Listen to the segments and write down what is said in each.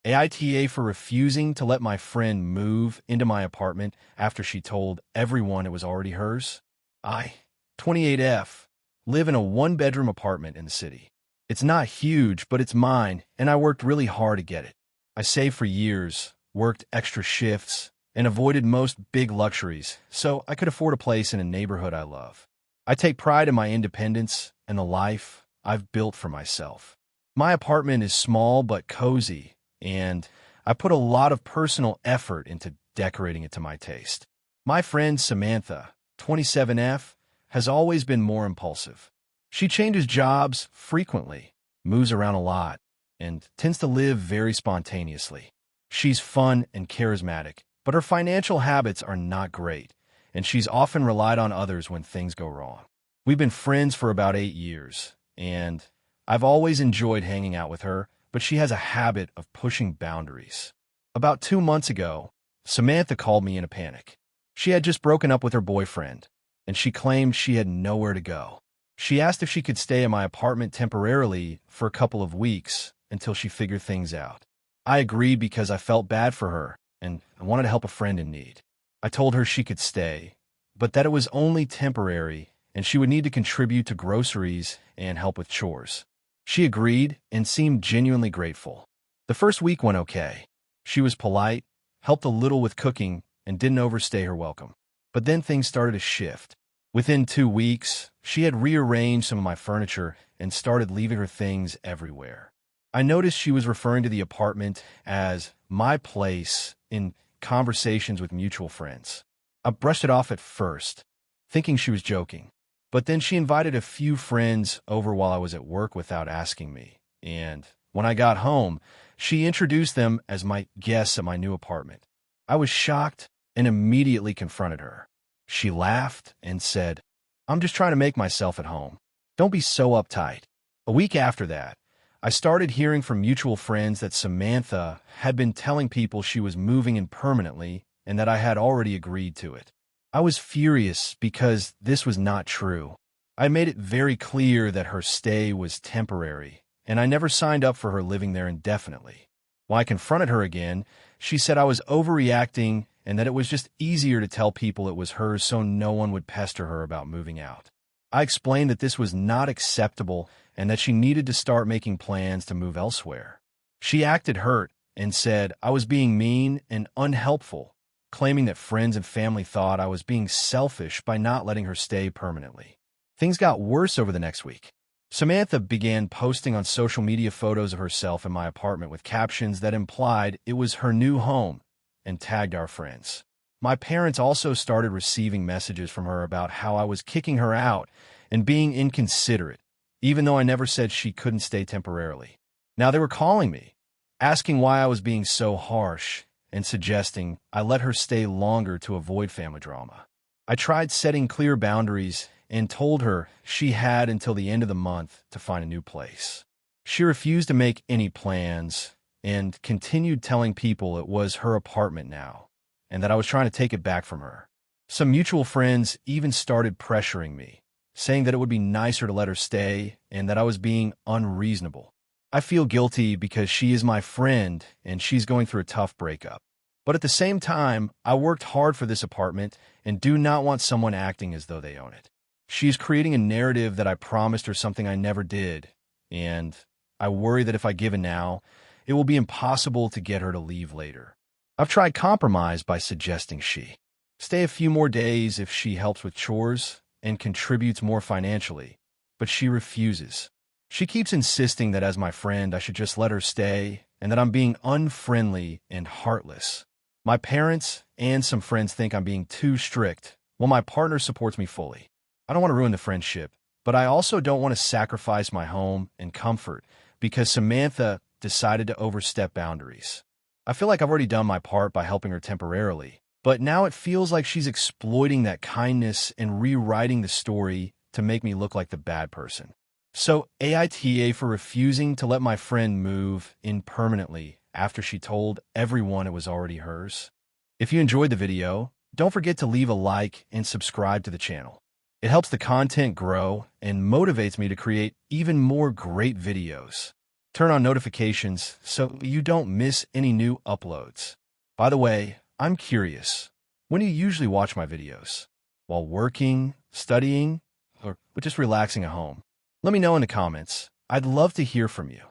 AITA for refusing to let my friend move into my apartment after she told everyone it was already hers. I, 28F, live in a one-bedroom apartment in the city. It's not huge, but it's mine, and I worked really hard to get it. I saved for years, worked extra shifts, and avoided most big luxuries, so I could afford a place in a neighborhood I love. I take pride in my independence and the life I've built for myself. My apartment is small but cozy, and I put a lot of personal effort into decorating it to my taste. My friend Samantha, 27F, has always been more impulsive. She changes jobs frequently, moves around a lot, and tends to live very spontaneously. She's fun and charismatic, but her financial habits are not great, and she's often relied on others when things go wrong. We've been friends for about 8 years, and I've always enjoyed hanging out with her, but she has a habit of pushing boundaries. About 2 months ago, Samantha called me in a panic. She had just broken up with her boyfriend, and she claimed she had nowhere to go. She asked if she could stay in my apartment temporarily for a couple of weeks until she figured things out. I agreed because I felt bad for her, and I wanted to help a friend in need. I told her she could stay, but that it was only temporary, and she would need to contribute to groceries and help with chores. She agreed and seemed genuinely grateful. The first week went okay. She was polite, helped a little with cooking, and didn't overstay her welcome. But then things started to shift. Within 2 weeks, she had rearranged some of my furniture and started leaving her things everywhere. I noticed she was referring to the apartment as my place in conversations with mutual friends. I brushed it off at first, thinking she was joking. But then she invited a few friends over while I was at work without asking me. And when I got home, she introduced them as my guests at my new apartment. I was shocked and immediately confronted her. She laughed and said, "I'm just trying to make myself at home. Don't be so uptight." A week after that, I started hearing from mutual friends that Samantha had been telling people she was moving in permanently and that I had already agreed to it. I was furious because this was not true. I made it very clear that her stay was temporary, and I never signed up for her living there indefinitely. When I confronted her again, she said I was overreacting and that it was just easier to tell people it was hers so no one would pester her about moving out. I explained that this was not acceptable and that she needed to start making plans to move elsewhere. She acted hurt and said I was being mean and unhelpful, claiming that friends and family thought I was being selfish by not letting her stay permanently. Things got worse over the next week. Samantha began posting on social media photos of herself in my apartment with captions that implied it was her new home and tagged our friends. My parents also started receiving messages from her about how I was kicking her out and being inconsiderate, even though I never said she couldn't stay temporarily. Now they were calling me, asking why I was being so harsh, and suggesting I let her stay longer to avoid family drama. I tried setting clear boundaries and told her she had until the end of the month to find a new place. She refused to make any plans and continued telling people it was her apartment now and that I was trying to take it back from her. Some mutual friends even started pressuring me, saying that it would be nicer to let her stay and that I was being unreasonable. I feel guilty because she is my friend and she's going through a tough breakup. But at the same time, I worked hard for this apartment and do not want someone acting as though they own it. She's creating a narrative that I promised her something I never did, and I worry that if I give in now, it will be impossible to get her to leave later. I've tried compromise by suggesting she stay a few more days if she helps with chores and contributes more financially, but she refuses. She keeps insisting that as my friend, I should just let her stay and that I'm being unfriendly and heartless. My parents and some friends think I'm being too strict, while my partner supports me fully. I don't want to ruin the friendship, but I also don't want to sacrifice my home and comfort because Samantha decided to overstep boundaries. I feel like I've already done my part by helping her temporarily, but now it feels like she's exploiting that kindness and rewriting the story to make me look like the bad person. So AITA for refusing to let my friend move in permanently after she told everyone it was already hers. If you enjoyed the video, don't forget to leave a like and subscribe to the channel. It helps the content grow and motivates me to create even more great videos. Turn on notifications so you don't miss any new uploads. By the way, I'm curious. When do you usually watch my videos? While working, studying, or just relaxing at home? Let me know in the comments. I'd love to hear from you.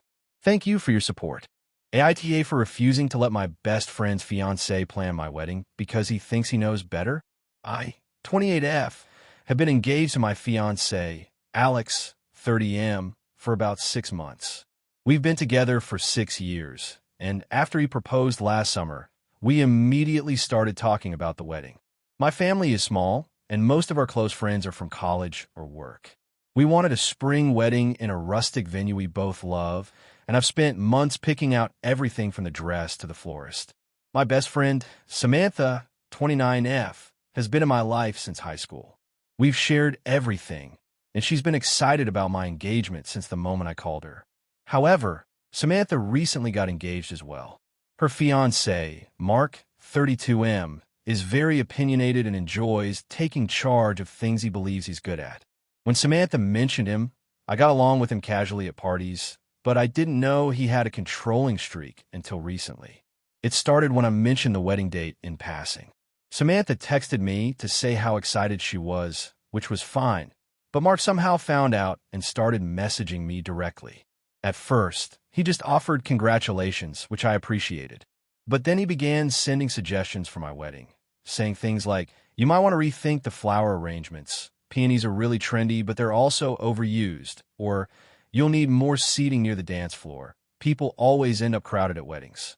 Thank you for your support. AITA for refusing to let my best friend's fiancé plan my wedding because he thinks he knows better? I, 28F, have been engaged to my fiancé, Alex, 30M, for about 6 months. We've been together for 6 years, and after he proposed last summer, we immediately started talking about the wedding. My family is small, and most of our close friends are from college or work. We wanted a spring wedding in a rustic venue we both love, and I've spent months picking out everything from the dress to the florist. My best friend, Samantha, 29F, has been in my life since high school. We've shared everything, and she's been excited about my engagement since the moment I called her. However, Samantha recently got engaged as well. Her fiancé, Mark, 32M, is very opinionated and enjoys taking charge of things he believes he's good at. When Samantha mentioned him, I got along with him casually at parties, but I didn't know he had a controlling streak until recently. It started when I mentioned the wedding date in passing. Samantha texted me to say how excited she was, which was fine, but Mark somehow found out and started messaging me directly. At first, he just offered congratulations, which I appreciated. But then he began sending suggestions for my wedding, saying things like, "You might want to rethink the flower arrangements. Peonies are really trendy, but they're also overused," or "You'll need more seating near the dance floor. People always end up crowded at weddings."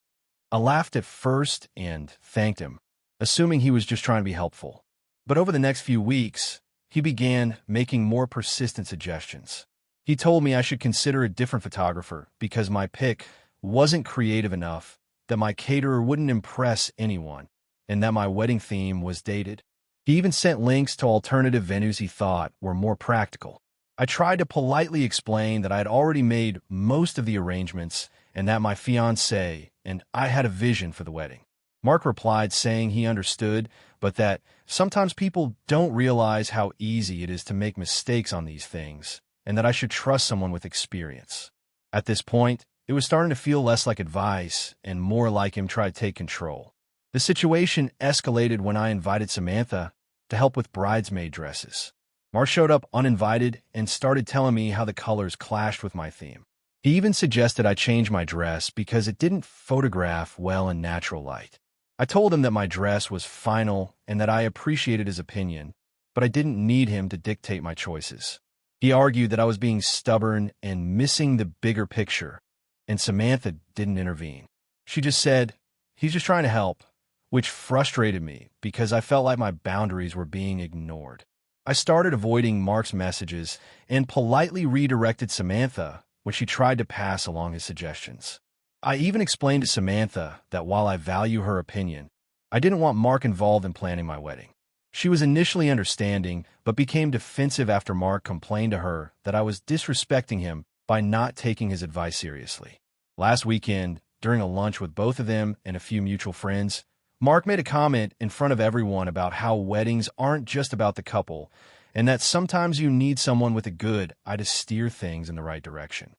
I laughed at first and thanked him, assuming he was just trying to be helpful. But over the next few weeks, he began making more persistent suggestions. He told me I should consider a different photographer because my pic wasn't creative enough, that my caterer wouldn't impress anyone, and that my wedding theme was dated. He even sent links to alternative venues he thought were more practical. I tried to politely explain that I had already made most of the arrangements and that my fiancé and I had a vision for the wedding. Mark replied saying he understood, but that sometimes people don't realize how easy it is to make mistakes on these things, and that I should trust someone with experience. At this point, it was starting to feel less like advice and more like him trying to take control. The situation escalated when I invited Samantha to help with bridesmaid dresses. Mark showed up uninvited and started telling me how the colors clashed with my theme. He even suggested I change my dress because it didn't photograph well in natural light. I told him that my dress was final and that I appreciated his opinion, but I didn't need him to dictate my choices. He argued that I was being stubborn and missing the bigger picture, and Samantha didn't intervene. She just said, "He's just trying to help," which frustrated me because I felt like my boundaries were being ignored. I started avoiding Mark's messages and politely redirected Samantha when she tried to pass along his suggestions. I even explained to Samantha that while I value her opinion, I didn't want Mark involved in planning my wedding. She was initially understanding, but became defensive after Mark complained to her that I was disrespecting him by not taking his advice seriously. Last weekend, during a lunch with both of them and a few mutual friends, Mark made a comment in front of everyone about how weddings aren't just about the couple, and that sometimes you need someone with a good eye to steer things in the right direction.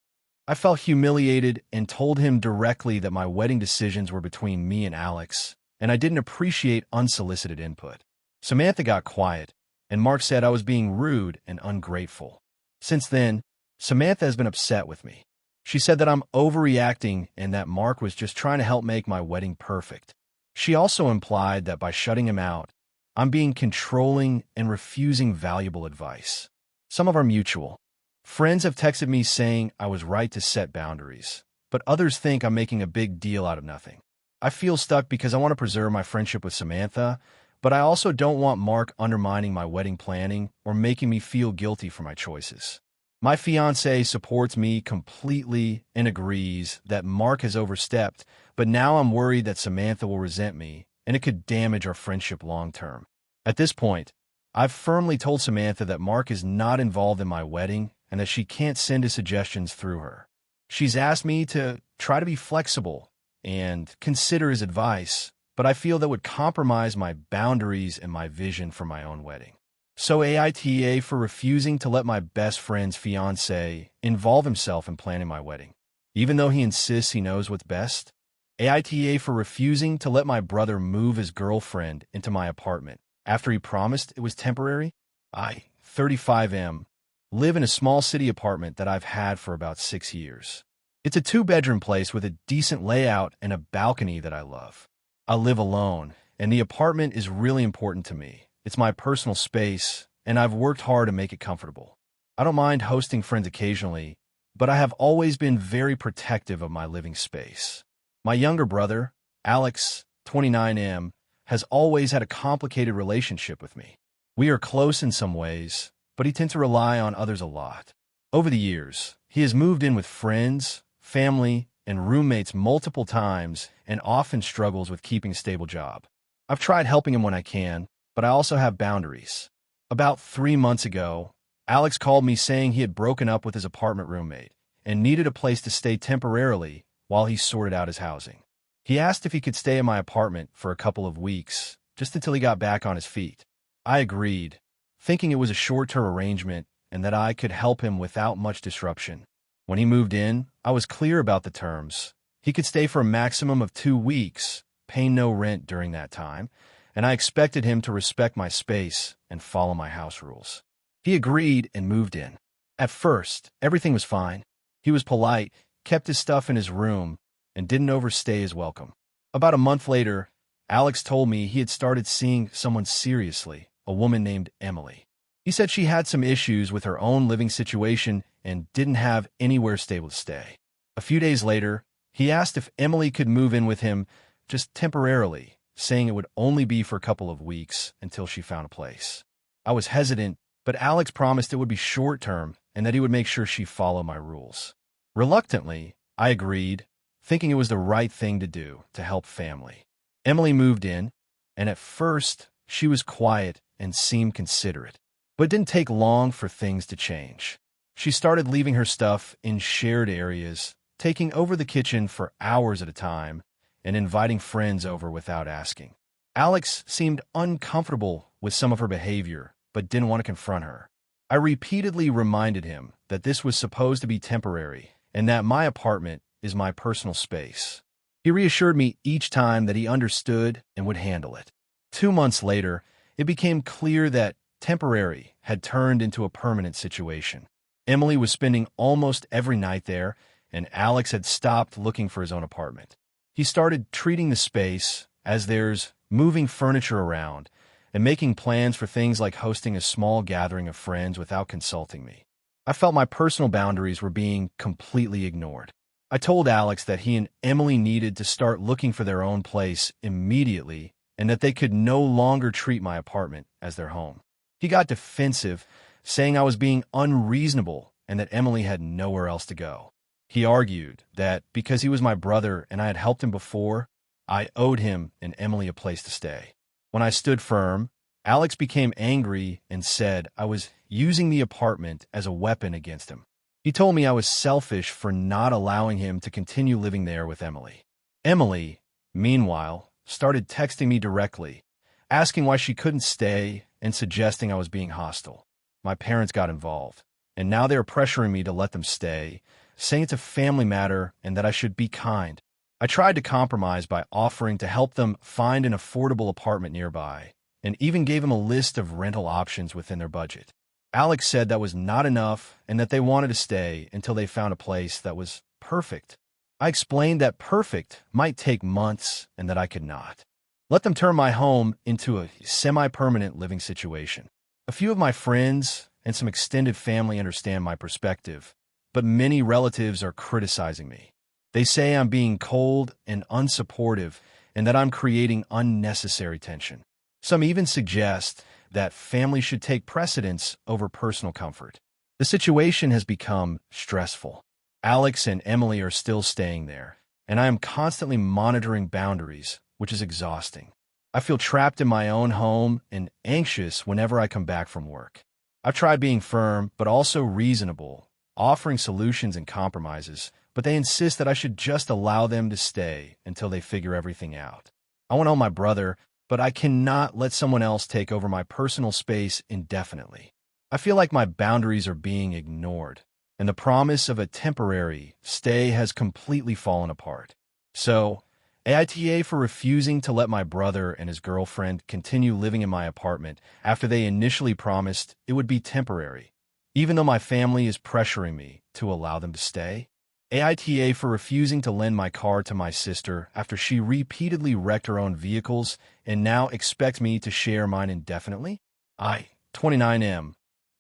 I felt humiliated and told him directly that my wedding decisions were between me and Alex, and I didn't appreciate unsolicited input. Samantha got quiet, and Mark said I was being rude and ungrateful. Since then, Samantha has been upset with me. She said that I'm overreacting and that Mark was just trying to help make my wedding perfect. She also implied that by shutting him out, I'm being controlling and refusing valuable advice. Some of our mutual friends have texted me saying I was right to set boundaries, but others think I'm making a big deal out of nothing. I feel stuck because I want to preserve my friendship with Samantha, but I also don't want Mark undermining my wedding planning or making me feel guilty for my choices. My fiancé supports me completely and agrees that Mark has overstepped, but now I'm worried that Samantha will resent me and it could damage our friendship long term. At this point, I've firmly told Samantha that Mark is not involved in my wedding and that she can't send his suggestions through her. She's asked me to try to be flexible and consider his advice, but I feel that would compromise my boundaries and my vision for my own wedding. So AITA for refusing to let my best friend's fiancé involve himself in planning my wedding. even though he insists he knows what's best. AITA for refusing to let my brother move his girlfriend into my apartment after he promised it was temporary. I, 35M, live in a small city apartment that I've had for about 6 years. It's a 2-bedroom place with a decent layout and a balcony that I love. I live alone, and the apartment is really important to me. It's my personal space, and I've worked hard to make it comfortable. I don't mind hosting friends occasionally, but I have always been very protective of my living space. My younger brother, Alex, 29M, has always had a complicated relationship with me. We are close in some ways, but he tends to rely on others a lot. Over the years, he has moved in with friends, family, and roommates multiple times and often struggles with keeping a stable job. I've tried helping him when I can, but I also have boundaries. About 3 months ago, Alex called me saying he had broken up with his apartment roommate and needed a place to stay temporarily while he sorted out his housing. He asked if he could stay in my apartment for a couple of weeks, just until he got back on his feet. I agreed, thinking it was a short-term arrangement and that I could help him without much disruption. When he moved in, I was clear about the terms. He could stay for a maximum of 2 weeks, paying no rent during that time, and I expected him to respect my space and follow my house rules. He agreed and moved in. At first, everything was fine. He was polite, kept his stuff in his room, and didn't overstay his welcome. About a month later, Alex told me he had started seeing someone seriously, a woman named Emily. He said she had some issues with her own living situation and didn't have anywhere stable to stay. A few days later, he asked if Emily could move in with him just temporarily, saying it would only be for a couple of weeks until she found a place. I was hesitant, but Alex promised it would be short-term and that he would make sure she followed my rules. Reluctantly, I agreed, thinking it was the right thing to do to help family. Emily moved in, and at first, she was quiet and seemed considerate. But it didn't take long for things to change. She started leaving her stuff in shared areas, taking over the kitchen for hours at a time, and inviting friends over without asking. Alex seemed uncomfortable with some of her behavior, but didn't want to confront her. I repeatedly reminded him that this was supposed to be temporary and that my apartment is my personal space. He reassured me each time that he understood and would handle it. 2 months later, it became clear that temporary had turned into a permanent situation. Emily was spending almost every night there, and Alex had stopped looking for his own apartment. He started treating the space as theirs, moving furniture around, and making plans for things like hosting a small gathering of friends without consulting me. I felt my personal boundaries were being completely ignored. I told Alex that he and Emily needed to start looking for their own place immediately and that they could no longer treat my apartment as their home. He got defensive, saying I was being unreasonable and that Emily had nowhere else to go. He argued that because he was my brother and I had helped him before, I owed him and Emily a place to stay. When I stood firm, Alex became angry and said I was using the apartment as a weapon against him. He told me I was selfish for not allowing him to continue living there with Emily. Emily, meanwhile, started texting me directly, asking why she couldn't stay and suggesting I was being hostile. My parents got involved, and now they are pressuring me to let them stay, saying it's a family matter and that I should be kind. I tried to compromise by offering to help them find an affordable apartment nearby, and even gave them a list of rental options within their budget. Alex said that was not enough and that they wanted to stay until they found a place that was perfect. I explained that perfect might take months and that I could not. Let them turn my home into a semi-permanent living situation. A few of my friends and some extended family understand my perspective, but many relatives are criticizing me. They say I'm being cold and unsupportive and that I'm creating unnecessary tension. Some even suggest that family should take precedence over personal comfort. The situation has become stressful. Alex and Emily are still staying there, and I am constantly monitoring boundaries, which is exhausting. I feel trapped in my own home and anxious whenever I come back from work. I've tried being firm, but also reasonable, offering solutions and compromises, but they insist that I should just allow them to stay until they figure everything out. I want to help my brother, but I cannot let someone else take over my personal space indefinitely. I feel like my boundaries are being ignored. and the promise of a temporary stay has completely fallen apart. So, AITA for refusing to let my brother and his girlfriend continue living in my apartment after they initially promised it would be temporary, even though my family is pressuring me to allow them to stay. AITA for refusing to lend my car to my sister after she repeatedly wrecked her own vehicles and now expects me to share mine indefinitely. I, 29M,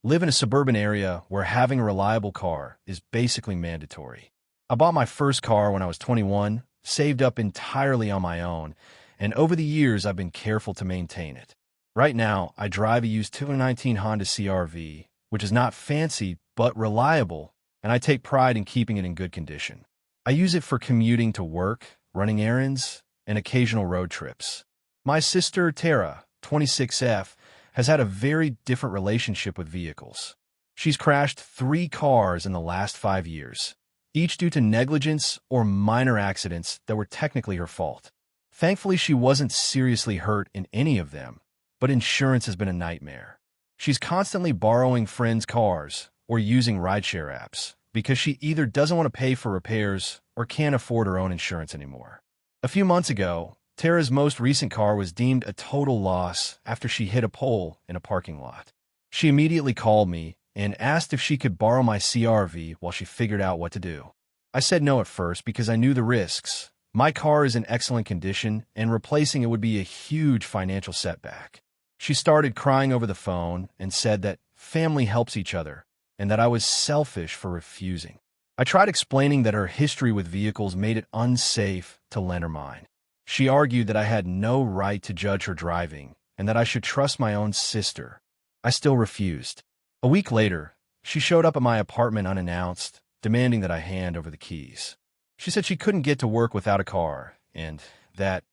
live in a suburban area where having a reliable car is basically mandatory. I bought my first car when I was 21, saved up entirely on my own, and over the years I've been careful to maintain it. Right now, I drive a used 2019 Honda CR-V, which is not fancy but reliable, and I take pride in keeping it in good condition. I use it for commuting to work, running errands, and occasional road trips. My sister, Tara, 26F, has had a very different relationship with vehicles. She's crashed 3 cars in the last 5 years, each due to negligence or minor accidents that were technically her fault. Thankfully, she wasn't seriously hurt in any of them, but insurance has been a nightmare. She's constantly borrowing friends' cars or using rideshare apps because she either doesn't want to pay for repairs or can't afford her own insurance anymore. A few months ago, Tara's most recent car was deemed a total loss after she hit a pole in a parking lot. She immediately called me and asked if she could borrow my CR-V while she figured out what to do. I said no at first because I knew the risks. My car is in excellent condition, and replacing it would be a huge financial setback. She started crying over the phone and said that family helps each other and that I was selfish for refusing. I tried explaining that her history with vehicles made it unsafe to lend her mine. She argued that I had no right to judge her driving and that I should trust my own sister. I still refused. A week later, she showed up at my apartment unannounced, demanding that I hand over the keys. She said she couldn't get to work without a car and that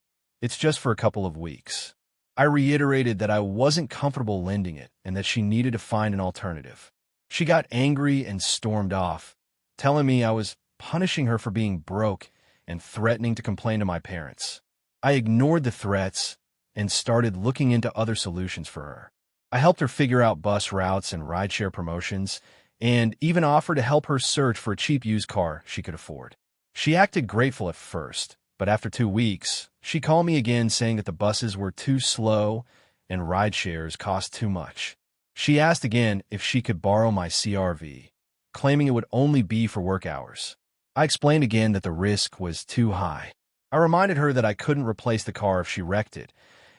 it's just for a couple of weeks. I reiterated that I wasn't comfortable lending it and that she needed to find an alternative. She got angry and stormed off, telling me I was punishing her for being broke and threatening to complain to my parents. I ignored the threats and started looking into other solutions for her. I helped her figure out bus routes and rideshare promotions, and even offered to help her search for a cheap used car she could afford. She acted grateful at first, but after 2 weeks, she called me again saying that the buses were too slow and rideshares cost too much. She asked again if she could borrow my CR-V, claiming it would only be for work hours. I explained again that the risk was too high. I reminded her that I couldn't replace the car if she wrecked it,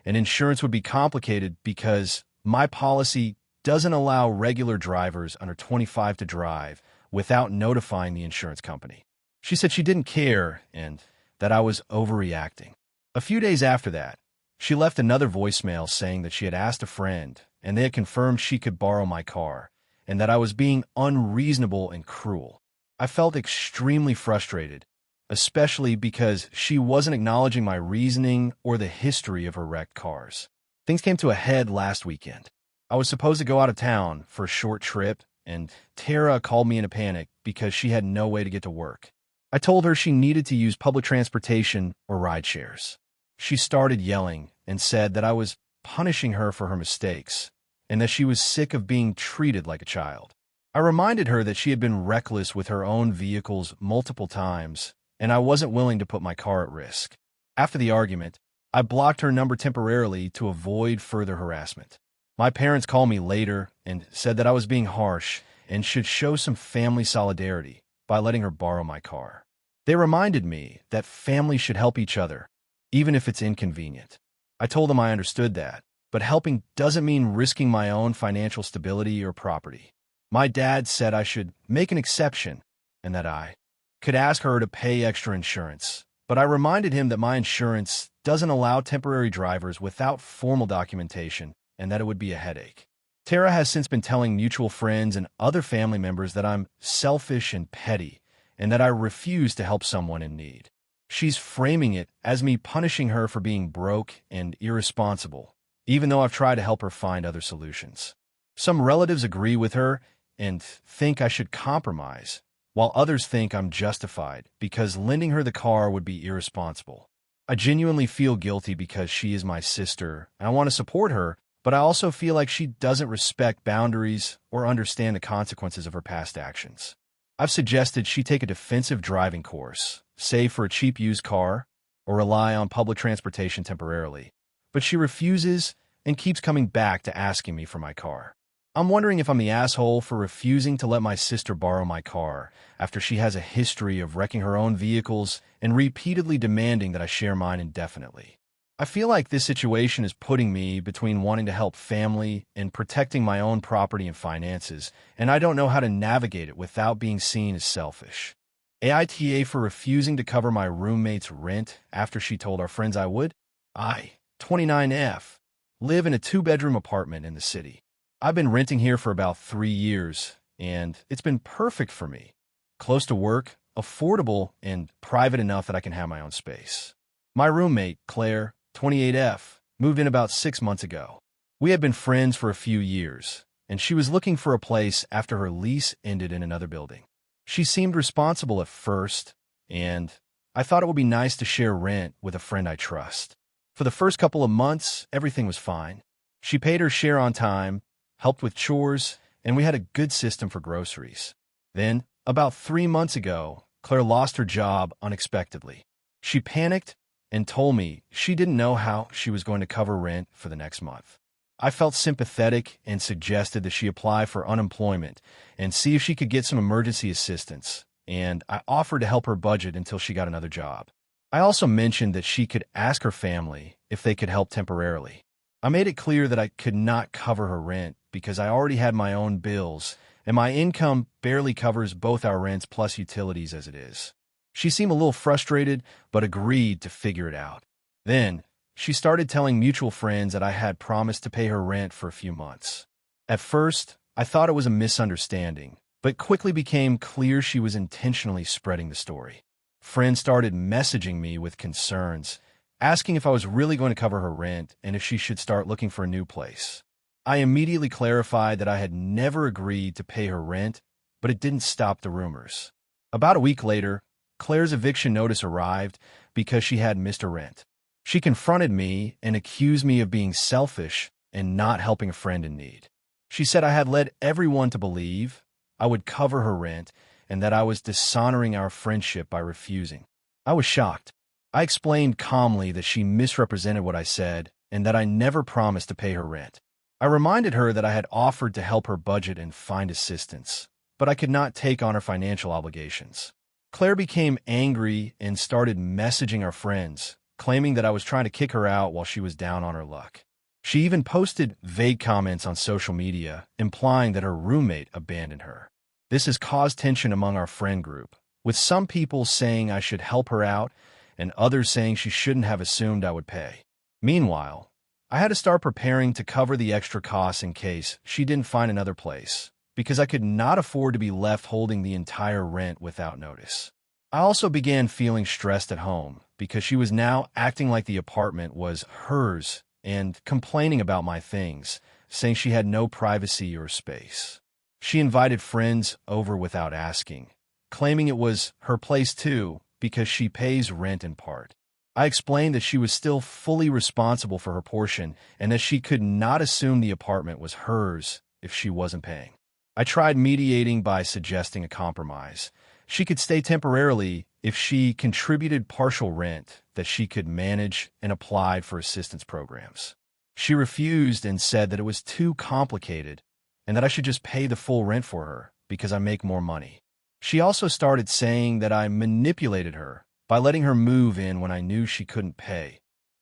and insurance would be complicated because my policy doesn't allow regular drivers under 25 to drive without notifying the insurance company. She said she didn't care and that I was overreacting. A few days after that, she left another voicemail saying that she had asked a friend and they had confirmed she could borrow my car and that I was being unreasonable and cruel. I felt extremely frustrated, especially because she wasn't acknowledging my reasoning or the history of her wrecked cars. Things came to a head last weekend. I was supposed to go out of town for a short trip, and Tara called me in a panic because she had no way to get to work. I told her she needed to use public transportation or ride shares. She started yelling and said that I was punishing her for her mistakes and that she was sick of being treated like a child. I reminded her that she had been reckless with her own vehicles multiple times, and I wasn't willing to put my car at risk. After the argument, I blocked her number temporarily to avoid further harassment. My parents called me later and said that I was being harsh and should show some family solidarity by letting her borrow my car. They reminded me that families should help each other, even if it's inconvenient. I told them I understood that, but helping doesn't mean risking my own financial stability or property. My dad said I should make an exception and that I could ask her to pay extra insurance, but I reminded him that my insurance doesn't allow temporary drivers without formal documentation and that it would be a headache. Tara has since been telling mutual friends and other family members that I'm selfish and petty and that I refuse to help someone in need. She's framing it as me punishing her for being broke and irresponsible, even though I've tried to help her find other solutions. Some relatives agree with her and think I should compromise, while others think I'm justified because lending her the car would be irresponsible. I genuinely feel guilty because she is my sister and I want to support her, but I also feel like she doesn't respect boundaries or understand the consequences of her past actions. I've suggested she take a defensive driving course, save for a cheap used car, or rely on public transportation temporarily. But she refuses and keeps coming back to asking me for my car. I'm wondering if I'm the asshole for refusing to let my sister borrow my car after she has a history of wrecking her own vehicles and repeatedly demanding that I share mine indefinitely. I feel like this situation is putting me between wanting to help family and protecting my own property and finances, and I don't know how to navigate it without being seen as selfish. AITA for refusing to cover my roommate's rent after she told our friends I would. I, 29F, live in a 2-bedroom apartment in the city. I've been renting here for about 3 years, and it's been perfect for me. Close to work, affordable, and private enough that I can have my own space. My roommate, Claire, 28F, moved in about 6 months ago. We had been friends for a few years, and she was looking for a place after her lease ended in another building. She seemed responsible at first, and I thought it would be nice to share rent with a friend I trust. For the first couple of months, everything was fine. She paid her share on time, helped with chores, and we had a good system for groceries. Then, about 3 months ago, Claire lost her job unexpectedly. She panicked and told me she didn't know how she was going to cover rent for the next month. I felt sympathetic and suggested that she apply for unemployment and see if she could get some emergency assistance, and I offered to help her budget until she got another job. I also mentioned that she could ask her family if they could help temporarily. I made it clear that I could not cover her rent because I already had my own bills, and my income barely covers both our rents plus utilities as it is. She seemed a little frustrated, but agreed to figure it out. Then, she started telling mutual friends that I had promised to pay her rent for a few months. At first, I thought it was a misunderstanding, but quickly became clear she was intentionally spreading the story. Friends started messaging me with concerns, asking if I was really going to cover her rent and if she should start looking for a new place. I immediately clarified that I had never agreed to pay her rent, but it didn't stop the rumors. About a week later, Claire's eviction notice arrived because she had missed her rent. She confronted me and accused me of being selfish and not helping a friend in need. She said I had led everyone to believe I would cover her rent and that I was dishonoring our friendship by refusing. I was shocked. I explained calmly that she misrepresented what I said and that I never promised to pay her rent. I reminded her that I had offered to help her budget and find assistance, but I could not take on her financial obligations. Claire became angry and started messaging our friends, claiming that I was trying to kick her out while she was down on her luck. She even posted vague comments on social media, implying that her roommate abandoned her. This has caused tension among our friend group, with some people saying I should help her out and others saying she shouldn't have assumed I would pay. Meanwhile, I had to start preparing to cover the extra costs in case she didn't find another place, because I could not afford to be left holding the entire rent without notice. I also began feeling stressed at home because she was now acting like the apartment was hers and complaining about my things, saying she had no privacy or space. She invited friends over without asking, claiming it was her place too because she pays rent in part. I explained that she was still fully responsible for her portion and that she could not assume the apartment was hers if she wasn't paying. I tried mediating by suggesting a compromise. She could stay temporarily if she contributed partial rent that she could manage and applied for assistance programs. She refused and said that it was too complicated and that I should just pay the full rent for her because I make more money. She also started saying that I manipulated her by letting her move in when I knew she couldn't pay,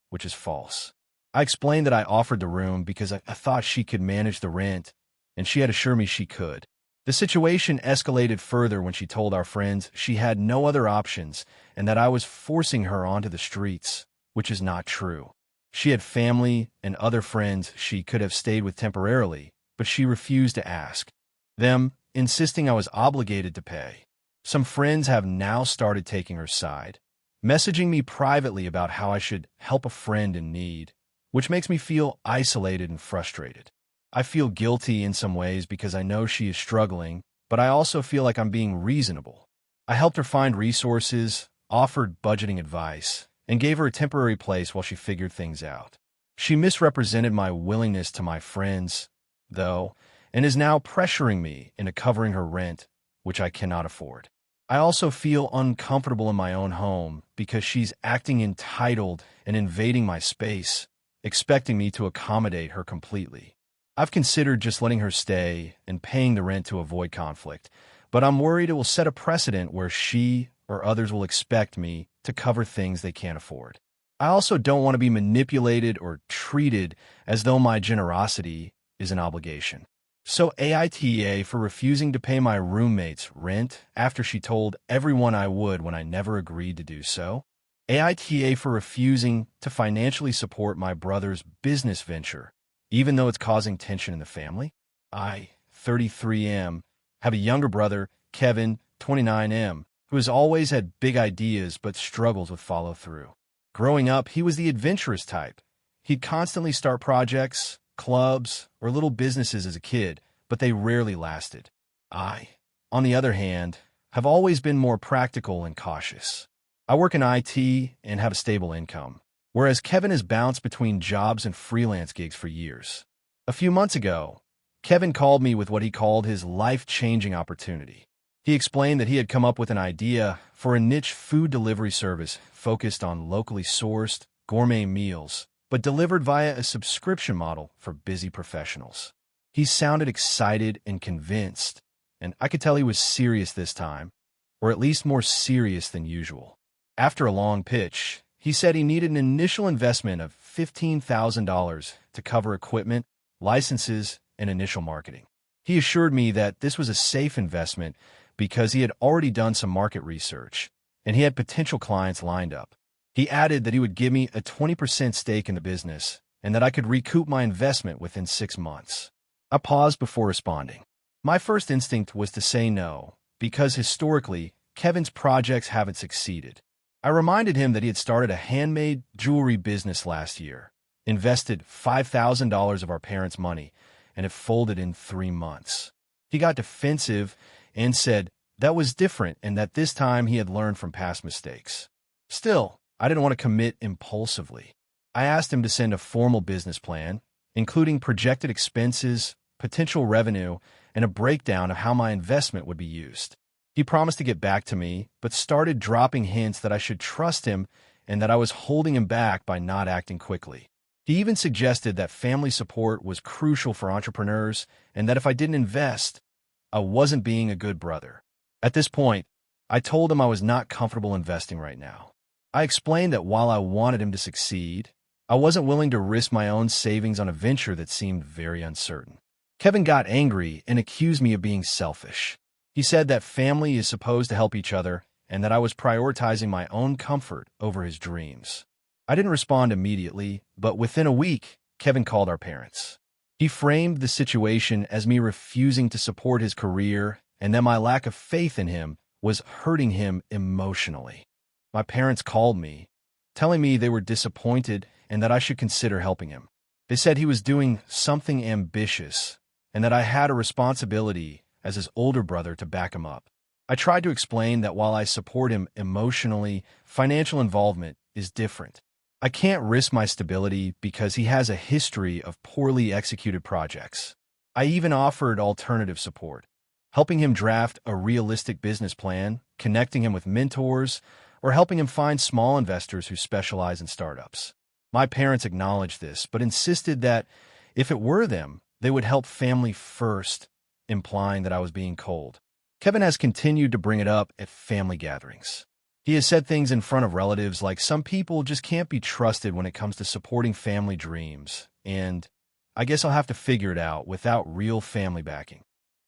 which is false. I explained that I offered the room because I thought she could manage the rent, and she had assured me she could. The situation escalated further when she told our friends she had no other options and that I was forcing her onto the streets, which is not true. She had family and other friends she could have stayed with temporarily, but she refused to ask, them insisting I was obligated to pay. Some friends have now started taking her side, messaging me privately about how I should help a friend in need, which makes me feel isolated and frustrated. I feel guilty in some ways because I know she is struggling, but I also feel like I'm being reasonable. I helped her find resources, offered budgeting advice, and gave her a temporary place while she figured things out. She misrepresented my willingness to my friends, though, and is now pressuring me into covering her rent which I cannot afford. I also feel uncomfortable in my own home because she's acting entitled and invading my space, expecting me to accommodate her completely. I've considered just letting her stay and paying the rent to avoid conflict, but I'm worried it will set a precedent where she or others will expect me to cover things they can't afford. I also don't want to be manipulated or treated as though my generosity is an obligation. So AITA for refusing to pay my roommate's rent after she told everyone I would when I never agreed to do so. AITA for refusing to financially support my brother's business venture, even though it's causing tension in the family. I, 33M, have a younger brother, Kevin, 29M, who has always had big ideas but struggles with follow-through. Growing up, he was the adventurous type. He'd constantly start projects, clubs, or little businesses as a kid, but they rarely lasted. I, on the other hand, have always been more practical and cautious. I work in IT and have a stable income, whereas Kevin has bounced between jobs and freelance gigs for years. A few months ago, Kevin called me with what he called his life-changing opportunity. He explained that he had come up with an idea for a niche food delivery service focused on locally sourced, gourmet meals, but delivered via a subscription model for busy professionals. He sounded excited and convinced, and I could tell he was serious this time, or at least more serious than usual. After a long pitch, he said he needed an initial investment of $15,000 to cover equipment, licenses, and initial marketing. He assured me that this was a safe investment because he had already done some market research, and he had potential clients lined up. He added that he would give me a 20% stake in the business and that I could recoup my investment within 6 months. I paused before responding. My first instinct was to say no, because historically, Kevin's projects haven't succeeded. I reminded him that he had started a handmade jewelry business last year, invested $5,000 of our parents' money, and it folded in 3 months. He got defensive and said that was different and that this time he had learned from past mistakes. Still, I didn't want to commit impulsively. I asked him to send a formal business plan, including projected expenses, potential revenue, and a breakdown of how my investment would be used. He promised to get back to me, but started dropping hints that I should trust him and that I was holding him back by not acting quickly. He even suggested that family support was crucial for entrepreneurs and that if I didn't invest, I wasn't being a good brother. At this point, I told him I was not comfortable investing right now. I explained that while I wanted him to succeed, I wasn't willing to risk my own savings on a venture that seemed very uncertain. Kevin got angry and accused me of being selfish. He said that family is supposed to help each other and that I was prioritizing my own comfort over his dreams. I didn't respond immediately, but within a week, Kevin called our parents. He framed the situation as me refusing to support his career and that my lack of faith in him was hurting him emotionally. My parents called me, telling me they were disappointed and that I should consider helping him. They said he was doing something ambitious and that I had a responsibility as his older brother to back him up. I tried to explain that while I support him emotionally, financial involvement is different. I can't risk my stability because he has a history of poorly executed projects. I even offered alternative support, helping him draft a realistic business plan, connecting him with mentors, or helping him find small investors who specialize in startups. My parents acknowledged this, but insisted that if it were them, they would help family first, implying that I was being cold. Kevin has continued to bring it up at family gatherings. He has said things in front of relatives like some people just can't be trusted when it comes to supporting family dreams, and I guess I'll have to figure it out without real family backing.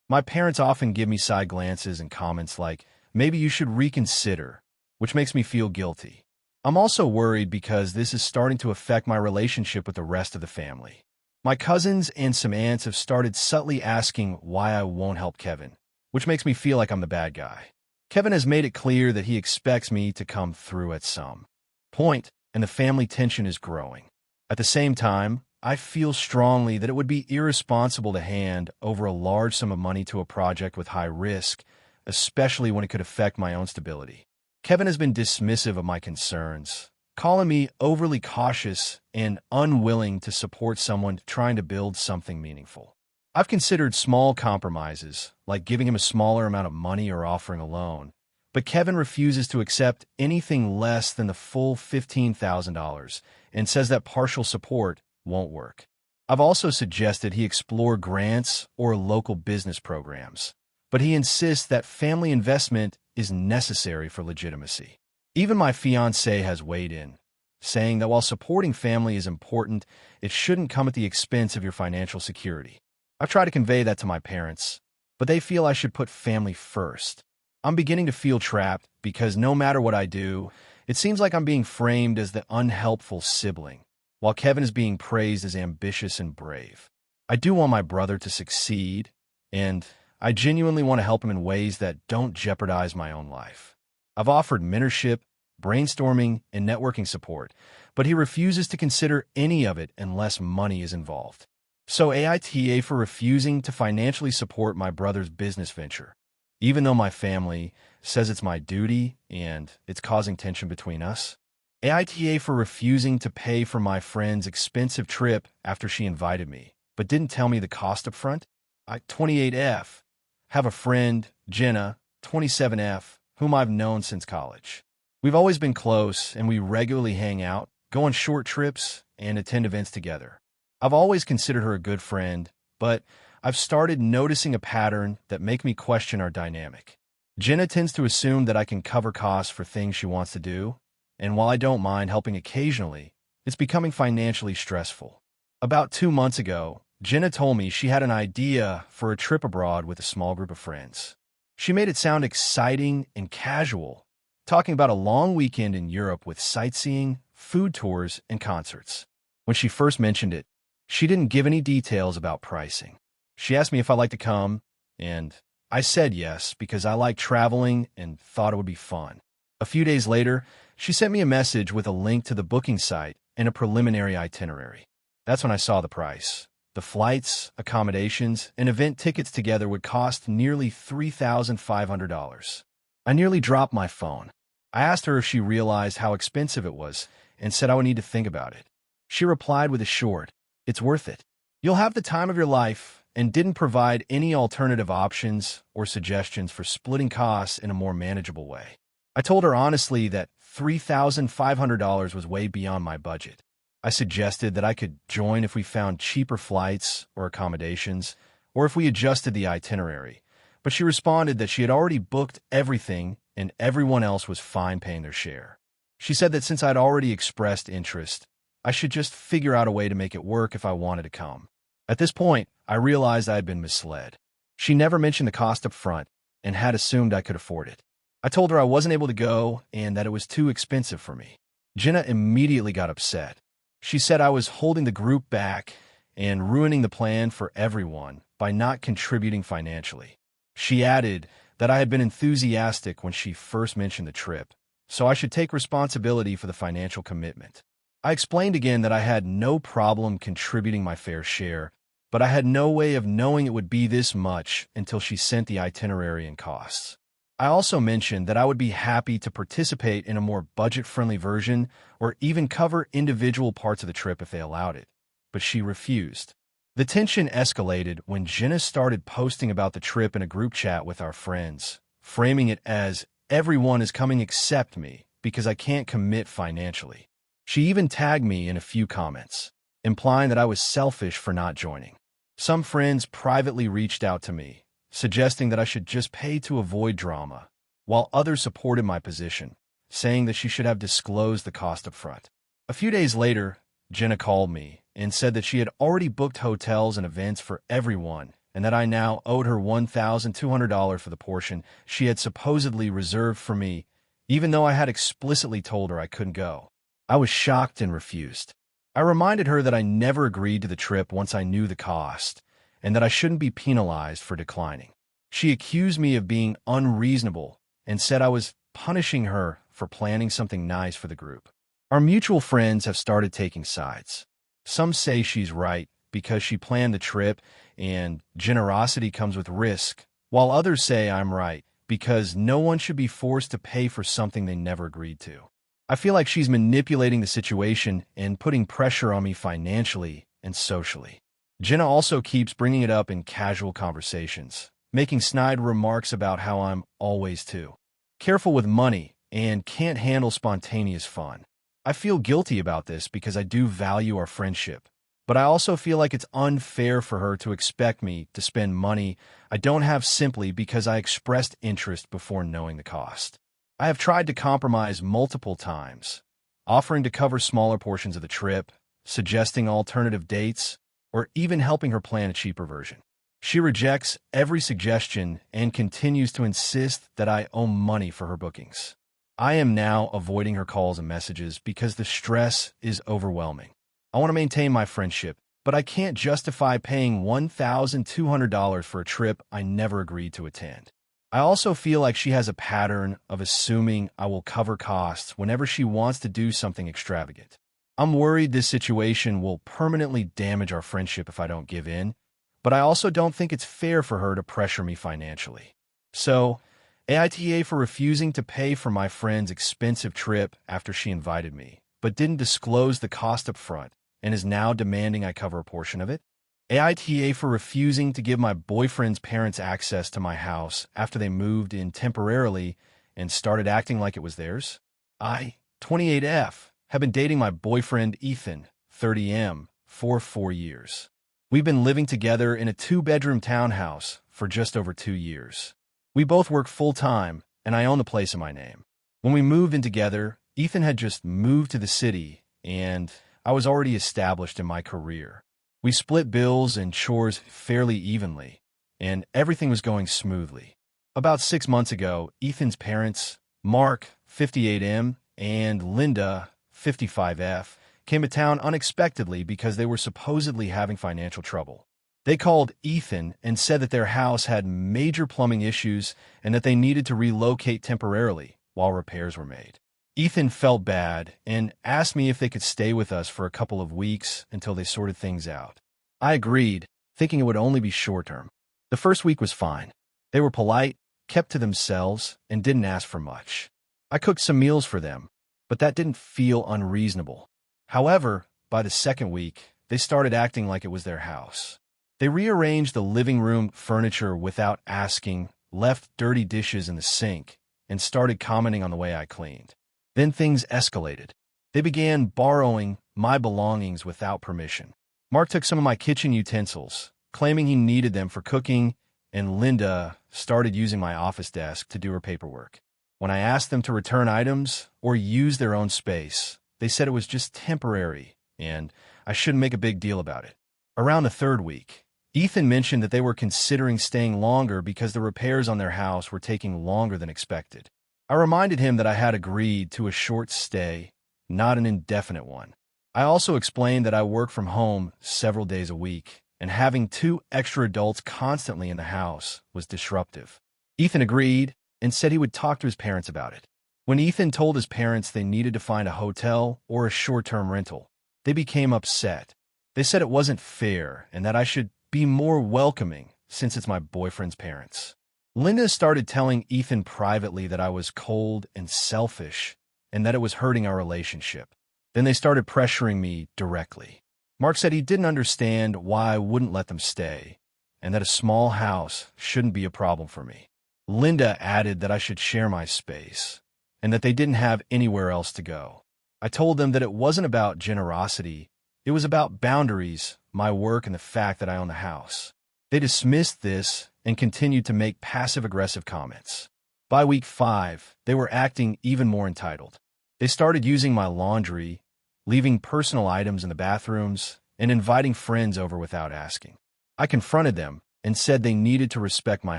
My parents often give me side glances and comments like, maybe you should reconsider, which makes me feel guilty. I'm also worried because this is starting to affect my relationship with the rest of the family. My cousins and some aunts have started subtly asking why I won't help Kevin, which makes me feel like I'm the bad guy. Kevin has made it clear that he expects me to come through at some point, and the family tension is growing. At the same time, I feel strongly that it would be irresponsible to hand over a large sum of money to a project with high risk, especially when it could affect my own stability. Kevin has been dismissive of my concerns, calling me overly cautious and unwilling to support someone trying to build something meaningful. I've considered small compromises, like giving him a smaller amount of money or offering a loan, but Kevin refuses to accept anything less than the full $15,000 and says that partial support won't work. I've also suggested he explore grants or local business programs, but he insists that family investment is necessary for legitimacy. Even my fiancée has weighed in, saying that while supporting family is important, it shouldn't come at the expense of your financial security. I've tried to convey that to my parents, but they feel I should put family first. I'm beginning to feel trapped because no matter what I do, it seems like I'm being framed as the unhelpful sibling, while Kevin is being praised as ambitious and brave. I do want my brother to succeed, and I genuinely want to help him in ways that don't jeopardize my own life. I've offered mentorship, brainstorming, and networking support, but he refuses to consider any of it unless money is involved. So AITA for refusing to financially support my brother's business venture, even though my family says it's my duty and it's causing tension between us. AITA for refusing to pay for my friend's expensive trip after she invited me, but didn't tell me the cost up front. 28F. Have a friend, Jenna, 27F, whom I've known since college. We've always been close, and we regularly hang out, go on short trips, and attend events together. I've always considered her a good friend, but I've started noticing a pattern that make me question our dynamic. Jenna tends to assume that I can cover costs for things she wants to do, and while I don't mind helping occasionally, it's becoming financially stressful. About 2 months ago, Jenna told me she had an idea for a trip abroad with a small group of friends. She made it sound exciting and casual, talking about a long weekend in Europe with sightseeing, food tours, and concerts. When she first mentioned it, she didn't give any details about pricing. She asked me if I'd like to come, and I said yes because I like traveling and thought it would be fun. A few days later, she sent me a message with a link to the booking site and a preliminary itinerary. That's when I saw the price. The flights, accommodations, and event tickets together would cost nearly $3,500. I nearly dropped my phone. I asked her if she realized how expensive it was and said I would need to think about it. She replied with a short, "It's worth it. You'll have the time of your life," and didn't provide any alternative options or suggestions for splitting costs in a more manageable way. I told her honestly that $3,500 was way beyond my budget. I suggested that I could join if we found cheaper flights or accommodations, or if we adjusted the itinerary, but she responded that she had already booked everything and everyone else was fine paying their share. She said that since I'd already expressed interest, I should just figure out a way to make it work if I wanted to come. At this point, I realized I had been misled. She never mentioned the cost up front and had assumed I could afford it. I told her I wasn't able to go and that it was too expensive for me. Jenna immediately got upset. She said I was holding the group back and ruining the plan for everyone by not contributing financially. She added that I had been enthusiastic when she first mentioned the trip, so I should take responsibility for the financial commitment. I explained again that I had no problem contributing my fair share, but I had no way of knowing it would be this much until she sent the itinerary and costs. I also mentioned that I would be happy to participate in a more budget-friendly version or even cover individual parts of the trip if they allowed it, but she refused. The tension escalated when Jenna started posting about the trip in a group chat with our friends, framing it as, "Everyone is coming except me because I can't commit financially." She even tagged me in a few comments, implying that I was selfish for not joining. Some friends privately reached out to me, suggesting that I should just pay to avoid drama, while others supported my position, saying that she should have disclosed the cost up front. A few days later, Jenna called me and said that she had already booked hotels and events for everyone and that I now owed her $1,200 for the portion she had supposedly reserved for me, even though I had explicitly told her I couldn't go. I was shocked and refused. I reminded her that I never agreed to the trip once I knew the cost, and that I shouldn't be penalized for declining. She accused me of being unreasonable and said I was punishing her for planning something nice for the group. Our mutual friends have started taking sides. Some say she's right because she planned the trip and generosity comes with risk, while others say I'm right because no one should be forced to pay for something they never agreed to. I feel like she's manipulating the situation and putting pressure on me financially and socially. Jenna also keeps bringing it up in casual conversations, making snide remarks about how I'm always too careful with money and can't handle spontaneous fun. I feel guilty about this because I do value our friendship, but I also feel like it's unfair for her to expect me to spend money I don't have simply because I expressed interest before knowing the cost. I have tried to compromise multiple times, offering to cover smaller portions of the trip, suggesting alternative dates, or even helping her plan a cheaper version. She rejects every suggestion and continues to insist that I owe money for her bookings. I am now avoiding her calls and messages because the stress is overwhelming. I want to maintain my friendship, but I can't justify paying $1,200 for a trip I never agreed to attend. I also feel like she has a pattern of assuming I will cover costs whenever she wants to do something extravagant. I'm worried this situation will permanently damage our friendship if I don't give in, but I also don't think it's fair for her to pressure me financially. So, AITA for refusing to pay for my friend's expensive trip after she invited me, but didn't disclose the cost up front and is now demanding I cover a portion of it. AITA for refusing to give my boyfriend's parents access to my house after they moved in temporarily and started acting like it was theirs. I, 28F, have been dating my boyfriend Ethan, 30M, for 4 years. We've been living together in a 2-bedroom townhouse for just over 2 years. We both work full-time, and I own the place in my name. When we moved in together, Ethan had just moved to the city, and I was already established in my career. We split bills and chores fairly evenly, and everything was going smoothly. About 6 months ago, Ethan's parents, Mark, 58M, and Linda, 55F, came to town unexpectedly because they were supposedly having financial trouble. They called Ethan and said that their house had major plumbing issues and that they needed to relocate temporarily while repairs were made. Ethan felt bad and asked me if they could stay with us for a couple of weeks until they sorted things out. I agreed, thinking it would only be short-term. The first week was fine. They were polite, kept to themselves, and didn't ask for much. I cooked some meals for them, but that didn't feel unreasonable. However, by the second week, they started acting like it was their house. They rearranged the living room furniture without asking, left dirty dishes in the sink, and started commenting on the way I cleaned. Then things escalated. They began borrowing my belongings without permission. Mark took some of my kitchen utensils, claiming he needed them for cooking, and Linda started using my office desk to do her paperwork. When I asked them to return items or use their own space, they said it was just temporary, and I shouldn't make a big deal about it. Around the third week, Ethan mentioned that they were considering staying longer because the repairs on their house were taking longer than expected. I reminded him that I had agreed to a short stay, not an indefinite one. I also explained that I work from home several days a week, and having 2 extra adults constantly in the house was disruptive. Ethan agreed and said he would talk to his parents about it. When Ethan told his parents they needed to find a hotel or a short-term rental, they became upset. They said it wasn't fair and that I should be more welcoming since it's my boyfriend's parents. Linda started telling Ethan privately that I was cold and selfish and that it was hurting our relationship. Then they started pressuring me directly. Mark said he didn't understand why I wouldn't let them stay and that a small house shouldn't be a problem for me. Linda added that I should share my space and that they didn't have anywhere else to go. I told them that it wasn't about generosity. It was about boundaries, my work, and the fact that I own the house. They dismissed this and continued to make passive-aggressive comments. By week 5, they were acting even more entitled. They started using my laundry, leaving personal items in the bathrooms, and inviting friends over without asking. I confronted them and said they needed to respect my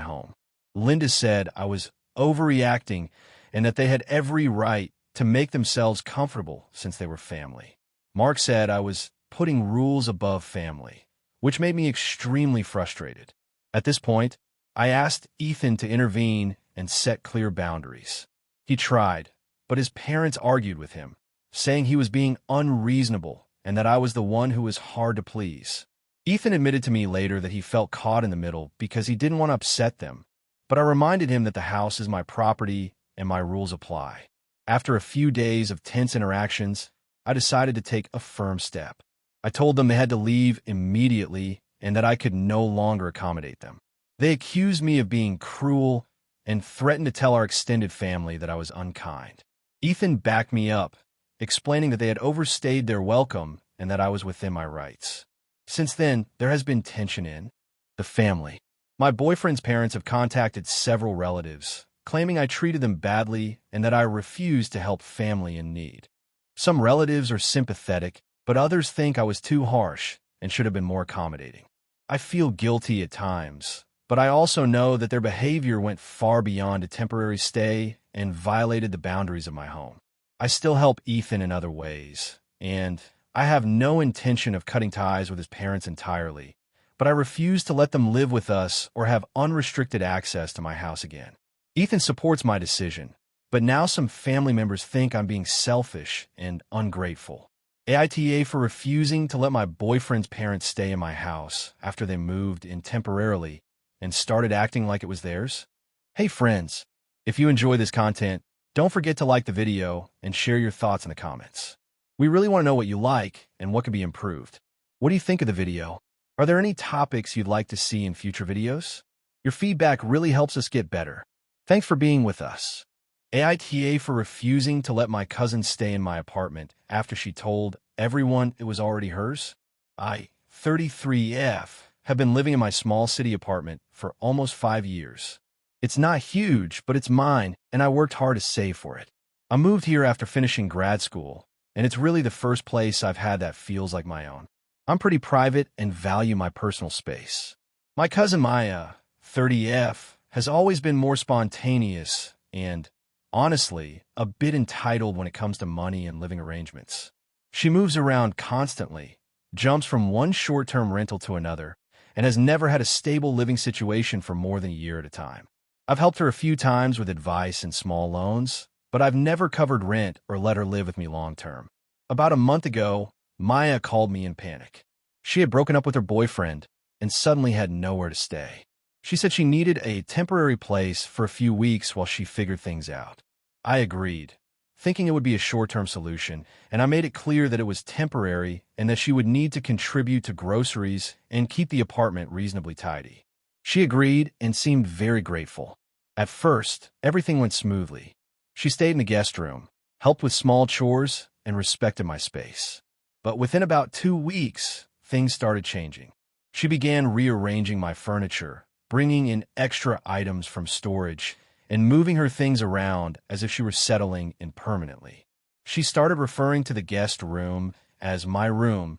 home. Linda said I was overreacting and that they had every right to make themselves comfortable since they were family. Mark said I was putting rules above family, which made me extremely frustrated. At this point, I asked Ethan to intervene and set clear boundaries. He tried, but his parents argued with him, saying he was being unreasonable and that I was the one who was hard to please. Ethan admitted to me later that he felt caught in the middle because he didn't want to upset them, but I reminded him that the house is my property and my rules apply. After a few days of tense interactions, I decided to take a firm step. I told them they had to leave immediately and that I could no longer accommodate them. They accused me of being cruel and threatened to tell our extended family that I was unkind. Ethan backed me up, explaining that they had overstayed their welcome and that I was within my rights. Since then, there has been tension in the family. My boyfriend's parents have contacted several relatives, claiming I treated them badly and that I refused to help family in need. Some relatives are sympathetic, but others think I was too harsh and should have been more accommodating. I feel guilty at times, but I also know that their behavior went far beyond a temporary stay and violated the boundaries of my home. I still help Ethan in other ways, and I have no intention of cutting ties with his parents entirely, but I refuse to let them live with us or have unrestricted access to my house again. Ethan supports my decision, but now some family members think I'm being selfish and ungrateful. AITA for refusing to let my boyfriend's parents stay in my house after they moved in temporarily and started acting like it was theirs. Hey friends, if you enjoy this content, don't forget to like the video and share your thoughts in the comments. We really want to know what you like and what can be improved. What do you think of the video? Are there any topics you'd like to see in future videos? Your feedback really helps us get better. Thanks for being with us. AITA for refusing to let my cousin stay in my apartment after she told everyone it was already hers. I, 33F, have been living in my small city apartment for almost 5 years. It's not huge, but it's mine, and I worked hard to save for it. I moved here after finishing grad school, and it's really the first place I've had that feels like my own. I'm pretty private and value my personal space. My cousin Maya, 30F, has always been more spontaneous and, honestly, a bit entitled when it comes to money and living arrangements. She moves around constantly, jumps from one short-term rental to another, and has never had a stable living situation for more than a year at a time. I've helped her a few times with advice and small loans, but I've never covered rent or let her live with me long-term. About a month ago, Maya called me in panic. She had broken up with her boyfriend and suddenly had nowhere to stay. She said she needed a temporary place for a few weeks while she figured things out. I agreed, thinking it would be a short-term solution, and I made it clear that it was temporary and that she would need to contribute to groceries and keep the apartment reasonably tidy. She agreed and seemed very grateful. At first, everything went smoothly. She stayed in the guest room, helped with small chores, and respected my space. But within about 2 weeks, things started changing. She began rearranging my furniture, bringing in extra items from storage, and moving her things around as if she were settling in permanently. She started referring to the guest room as my room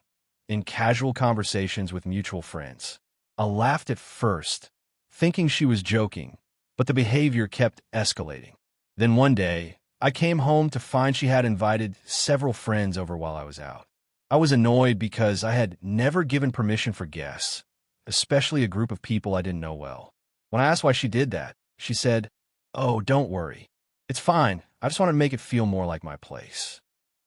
in casual conversations with mutual friends. I laughed at first, thinking she was joking, but the behavior kept escalating. Then one day, I came home to find she had invited several friends over while I was out. I was annoyed because I had never given permission for guests, especially a group of people I didn't know well. When I asked why she did that, she said, "Oh, don't worry. It's fine. I just want to make it feel more like my place."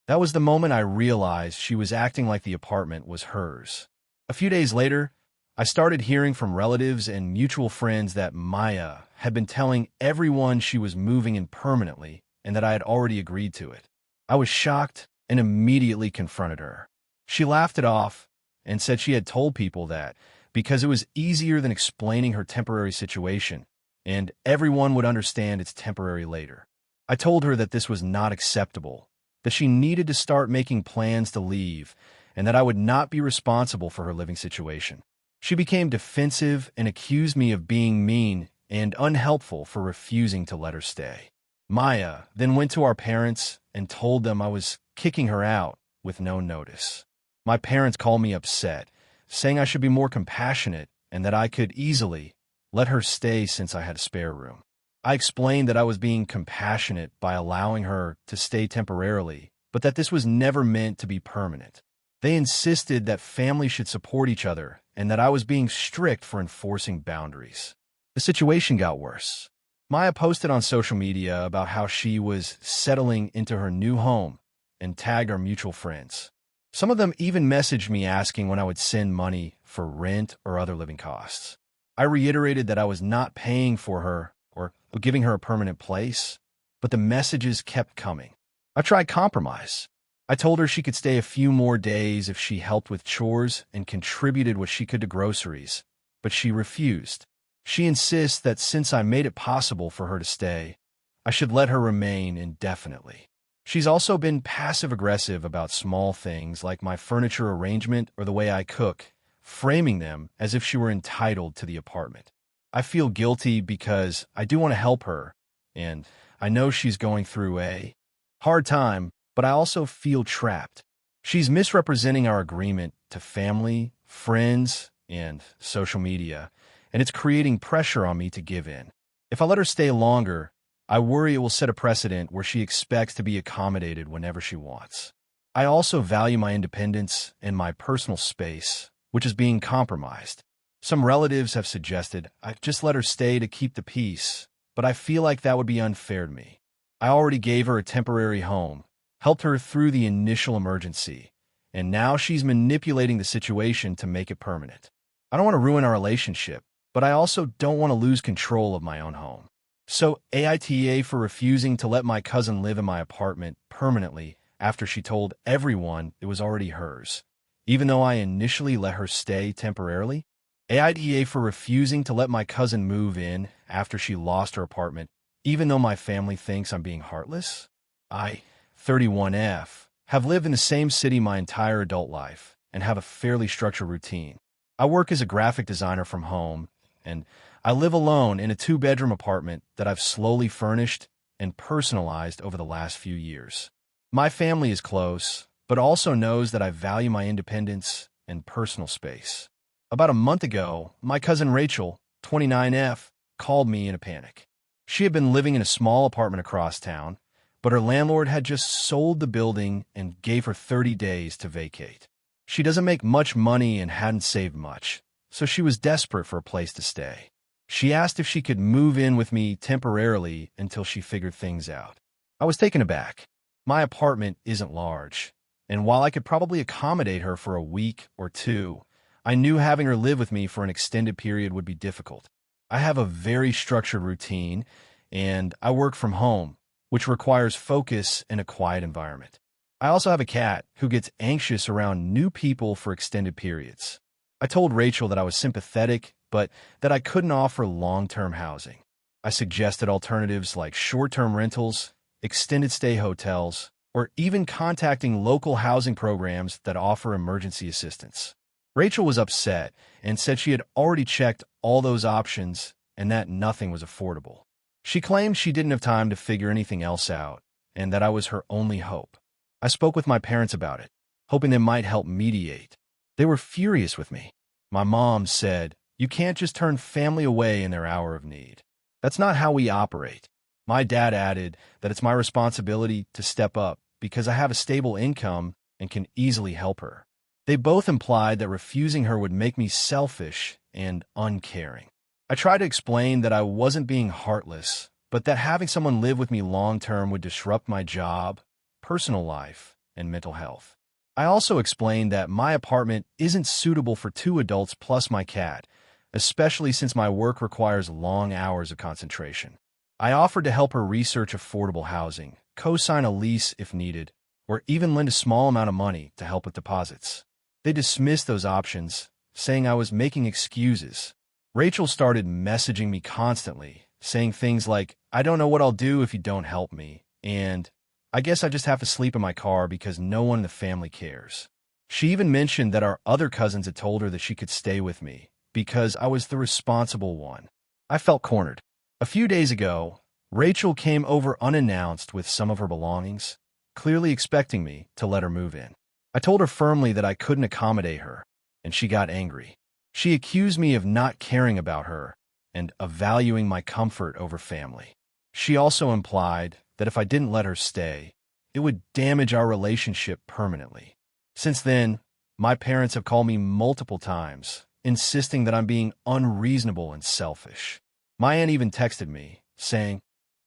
That was the moment I realized she was acting like the apartment was hers. A few days later, I started hearing from relatives and mutual friends that Maya had been telling everyone she was moving in permanently and that I had already agreed to it. I was shocked and immediately confronted her. She laughed it off and said she had told people that because it was easier than explaining her temporary situation, and everyone would understand it's temporary later. I told her that this was not acceptable, that she needed to start making plans to leave, and that I would not be responsible for her living situation. She became defensive and accused me of being mean and unhelpful for refusing to let her stay. Maya then went to our parents and told them I was kicking her out with no notice. My parents called me upset, saying I should be more compassionate and that I could easily let her stay since I had a spare room. I explained that I was being compassionate by allowing her to stay temporarily, but that this was never meant to be permanent. They insisted that families should support each other and that I was being strict for enforcing boundaries. The situation got worse. Maya posted on social media about how she was settling into her new home and tagged our mutual friends. Some of them even messaged me asking when I would send money for rent or other living costs. I reiterated that I was not paying for her or giving her a permanent place, but the messages kept coming. I tried compromise. I told her she could stay a few more days if she helped with chores and contributed what she could to groceries, but she refused. She insists that since I made it possible for her to stay, I should let her remain indefinitely. She's also been passive-aggressive about small things like my furniture arrangement or the way I cook, framing them as if she were entitled to the apartment. I feel guilty because I do want to help her, and I know she's going through a hard time, but I also feel trapped. She's misrepresenting our agreement to family, friends, and social media, and it's creating pressure on me to give in. If I let her stay longer, I worry it will set a precedent where she expects to be accommodated whenever she wants. I also value my independence and my personal space, which is being compromised. Some relatives have suggested I just let her stay to keep the peace, but I feel like that would be unfair to me. I already gave her a temporary home, helped her through the initial emergency, and now she's manipulating the situation to make it permanent. I don't want to ruin our relationship, but I also don't want to lose control of my own home. So AITA for refusing to let my cousin live in my apartment permanently after she told everyone it was already hers, even though I initially let her stay temporarily. AITA for refusing to let my cousin move in after she lost her apartment, even though my family thinks I'm being heartless. I, 31F, have lived in the same city my entire adult life and have a fairly structured routine. I work as a graphic designer from home, and I live alone in a 2-bedroom apartment that I've slowly furnished and personalized over the last few years. My family is close, but also knows that I value my independence and personal space. About a month ago, my cousin Rachel, 29F, called me in a panic. She had been living in a small apartment across town, but her landlord had just sold the building and gave her 30 days to vacate. She doesn't make much money and hadn't saved much, so she was desperate for a place to stay. She asked if she could move in with me temporarily until she figured things out. I was taken aback. My apartment isn't large, and while I could probably accommodate her for a week or two, I knew having her live with me for an extended period would be difficult. I have a very structured routine, and I work from home, which requires focus in a quiet environment. I also have a cat who gets anxious around new people for extended periods. I told Rachel that I was sympathetic, but that I couldn't offer long-term housing. I suggested alternatives like short-term rentals, extended stay hotels, or even contacting local housing programs that offer emergency assistance. Rachel was upset and said she had already checked all those options and that nothing was affordable. She claimed she didn't have time to figure anything else out and that I was her only hope. I spoke with my parents about it, hoping they might help mediate. They were furious with me. My mom said, "You can't just turn family away in their hour of need. That's not how we operate." My dad added that it's my responsibility to step up because I have a stable income and can easily help her. They both implied that refusing her would make me selfish and uncaring. I tried to explain that I wasn't being heartless, but that having someone live with me long-term would disrupt my job, personal life, and mental health. I also explained that my apartment isn't suitable for 2 adults plus my cat, especially since my work requires long hours of concentration. I offered to help her research affordable housing, co-sign a lease if needed, or even lend a small amount of money to help with deposits. They dismissed those options, saying I was making excuses. Rachel started messaging me constantly, saying things like, "I don't know what I'll do if you don't help me," and "I guess I just have to sleep in my car because no one in the family cares." She even mentioned that our other cousins had told her that she could stay with me because I was the responsible one. I felt cornered. A few days ago, Rachel came over unannounced with some of her belongings, clearly expecting me to let her move in. I told her firmly that I couldn't accommodate her, and she got angry. She accused me of not caring about her and of valuing my comfort over family. She also implied that if I didn't let her stay, it would damage our relationship permanently. Since then, my parents have called me multiple times, insisting that I'm being unreasonable and selfish. My aunt even texted me, saying,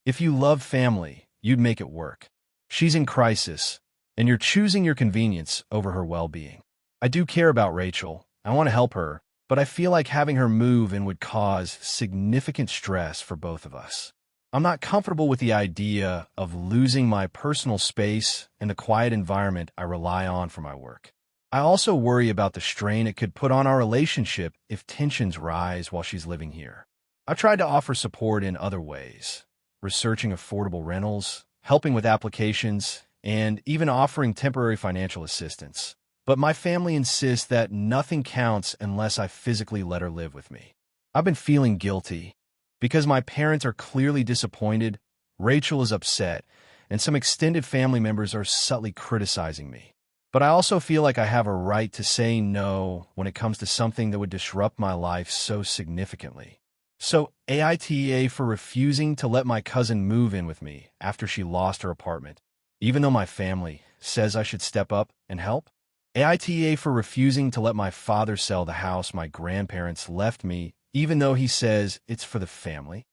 "If you love family, you'd make it work. She's in crisis, and you're choosing your convenience over her well-being." I do care about Rachel. I want to help her, but I feel like having her move in would cause significant stress for both of us. I'm not comfortable with the idea of losing my personal space and the quiet environment I rely on for my work. I also worry about the strain it could put on our relationship if tensions rise while she's living here. I've tried to offer support in other ways, researching affordable rentals, helping with applications, and even offering temporary financial assistance. But my family insists that nothing counts unless I physically let her live with me. I've been feeling guilty. Because my parents are clearly disappointed, Rachel is upset, and some extended family members are subtly criticizing me. But I also feel like I have a right to say no when it comes to something that would disrupt my life so significantly. So, AITA for refusing to let my cousin move in with me after she lost her apartment, even though my family says I should step up and help? AITA for refusing to let my father sell the house my grandparents left me, even though he says it's for the family?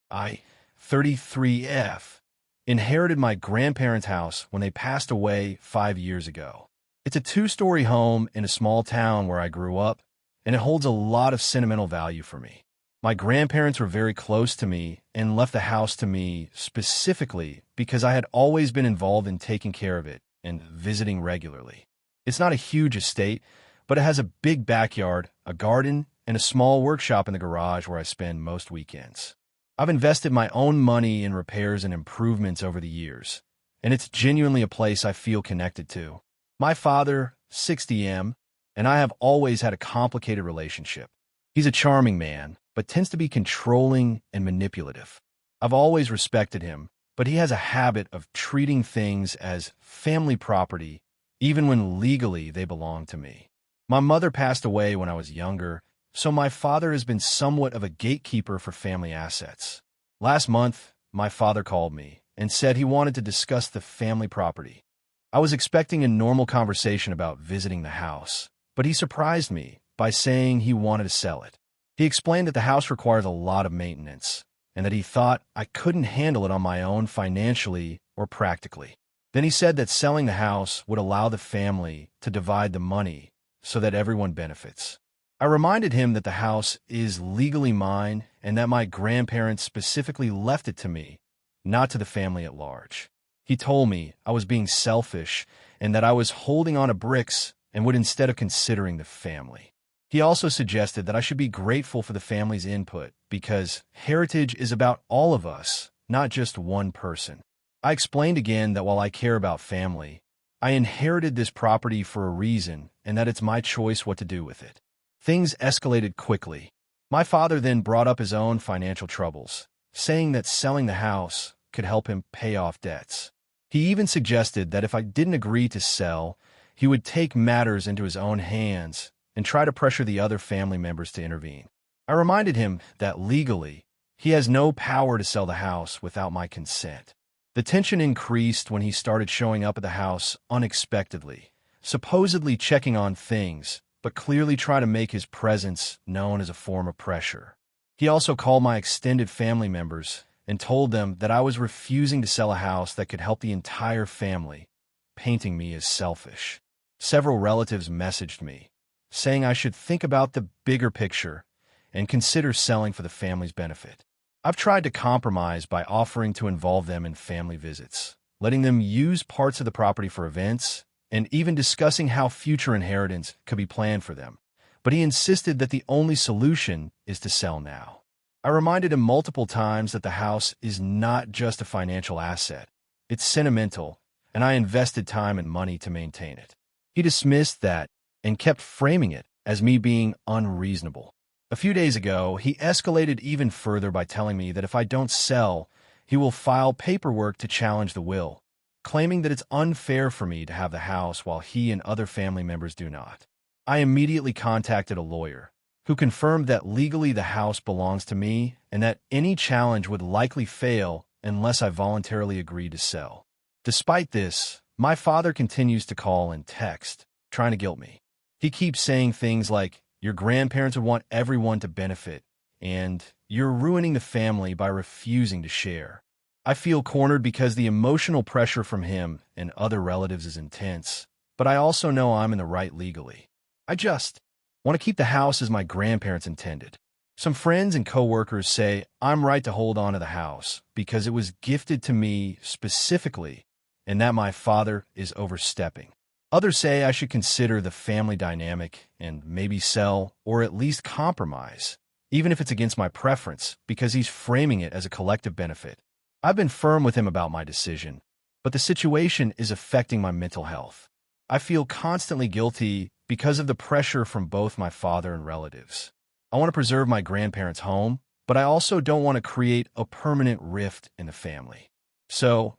I, 33F, inherited my grandparents' house when they passed away 5 years ago. It's a 2-story home in a small town where I grew up, and it holds a lot of sentimental value for me. My grandparents were very close to me and left the house to me specifically because I had always been involved in taking care of it and visiting regularly. It's not a huge estate, but it has a big backyard, a garden, and a small workshop in the garage where I spend most weekends. I've invested my own money in repairs and improvements over the years, and it's genuinely a place I feel connected to. My father, 60M, and I have always had a complicated relationship. He's a charming man, but tends to be controlling and manipulative. I've always respected him, but he has a habit of treating things as family property, even when legally they belong to me. My mother passed away when I was younger, so my father has been somewhat of a gatekeeper for family assets. Last month, my father called me and said he wanted to discuss the family property. I was expecting a normal conversation about visiting the house, but he surprised me by saying he wanted to sell it. He explained that the house requires a lot of maintenance and that he thought I couldn't handle it on my own financially or practically. Then he said that selling the house would allow the family to divide the money so that everyone benefits. I reminded him that the house is legally mine and that my grandparents specifically left it to me, not to the family at large. He told me I was being selfish and that I was holding on to bricks and would instead of considering the family. He also suggested that I should be grateful for the family's input because heritage is about all of us, not just one person. I explained again that while I care about family, I inherited this property for a reason and that it's my choice what to do with it. Things escalated quickly. My father then brought up his own financial troubles, saying that selling the house could help him pay off debts. He even suggested that if I didn't agree to sell, he would take matters into his own hands and try to pressure the other family members to intervene. I reminded him that legally, he has no power to sell the house without my consent. The tension increased when he started showing up at the house unexpectedly, supposedly checking on things, but clearly trying to make his presence known as a form of pressure. He also called my extended family members and told them that I was refusing to sell a house that could help the entire family, painting me as selfish. Several relatives messaged me, saying I should think about the bigger picture and consider selling for the family's benefit. I've tried to compromise by offering to involve them in family visits, letting them use parts of the property for events, and even discussing how future inheritance could be planned for them. But he insisted that the only solution is to sell now. I reminded him multiple times that the house is not just a financial asset. It's sentimental, and I invested time and money to maintain it. He dismissed that and kept framing it as me being unreasonable. A few days ago, he escalated even further by telling me that if I don't sell, he will file paperwork to challenge the will, claiming that it's unfair for me to have the house while he and other family members do not. I immediately contacted a lawyer, who confirmed that legally the house belongs to me and that any challenge would likely fail unless I voluntarily agreed to sell. Despite this, my father continues to call and text, trying to guilt me. He keeps saying things like, "Your grandparents would want everyone to benefit," and "You're ruining the family by refusing to share." I feel cornered because the emotional pressure from him and other relatives is intense, but I also know I'm in the right legally. I just want to keep the house as my grandparents intended. Some friends and coworkers say I'm right to hold on to the house because it was gifted to me specifically and that my father is overstepping. Others say I should consider the family dynamic and maybe sell or at least compromise, even if it's against my preference, because he's framing it as a collective benefit. I've been firm with him about my decision, but the situation is affecting my mental health. I feel constantly guilty because of the pressure from both my father and relatives. I want to preserve my grandparents' home, but I also don't want to create a permanent rift in the family. So,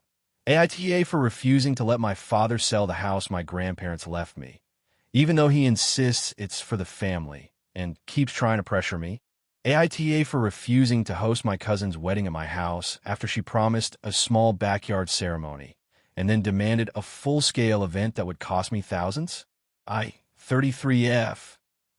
AITA for refusing to let my father sell the house my grandparents left me, even though he insists it's for the family and keeps trying to pressure me. AITA for refusing to host my cousin's wedding at my house after she promised a small backyard ceremony and then demanded a full-scale event that would cost me thousands. I, 33F,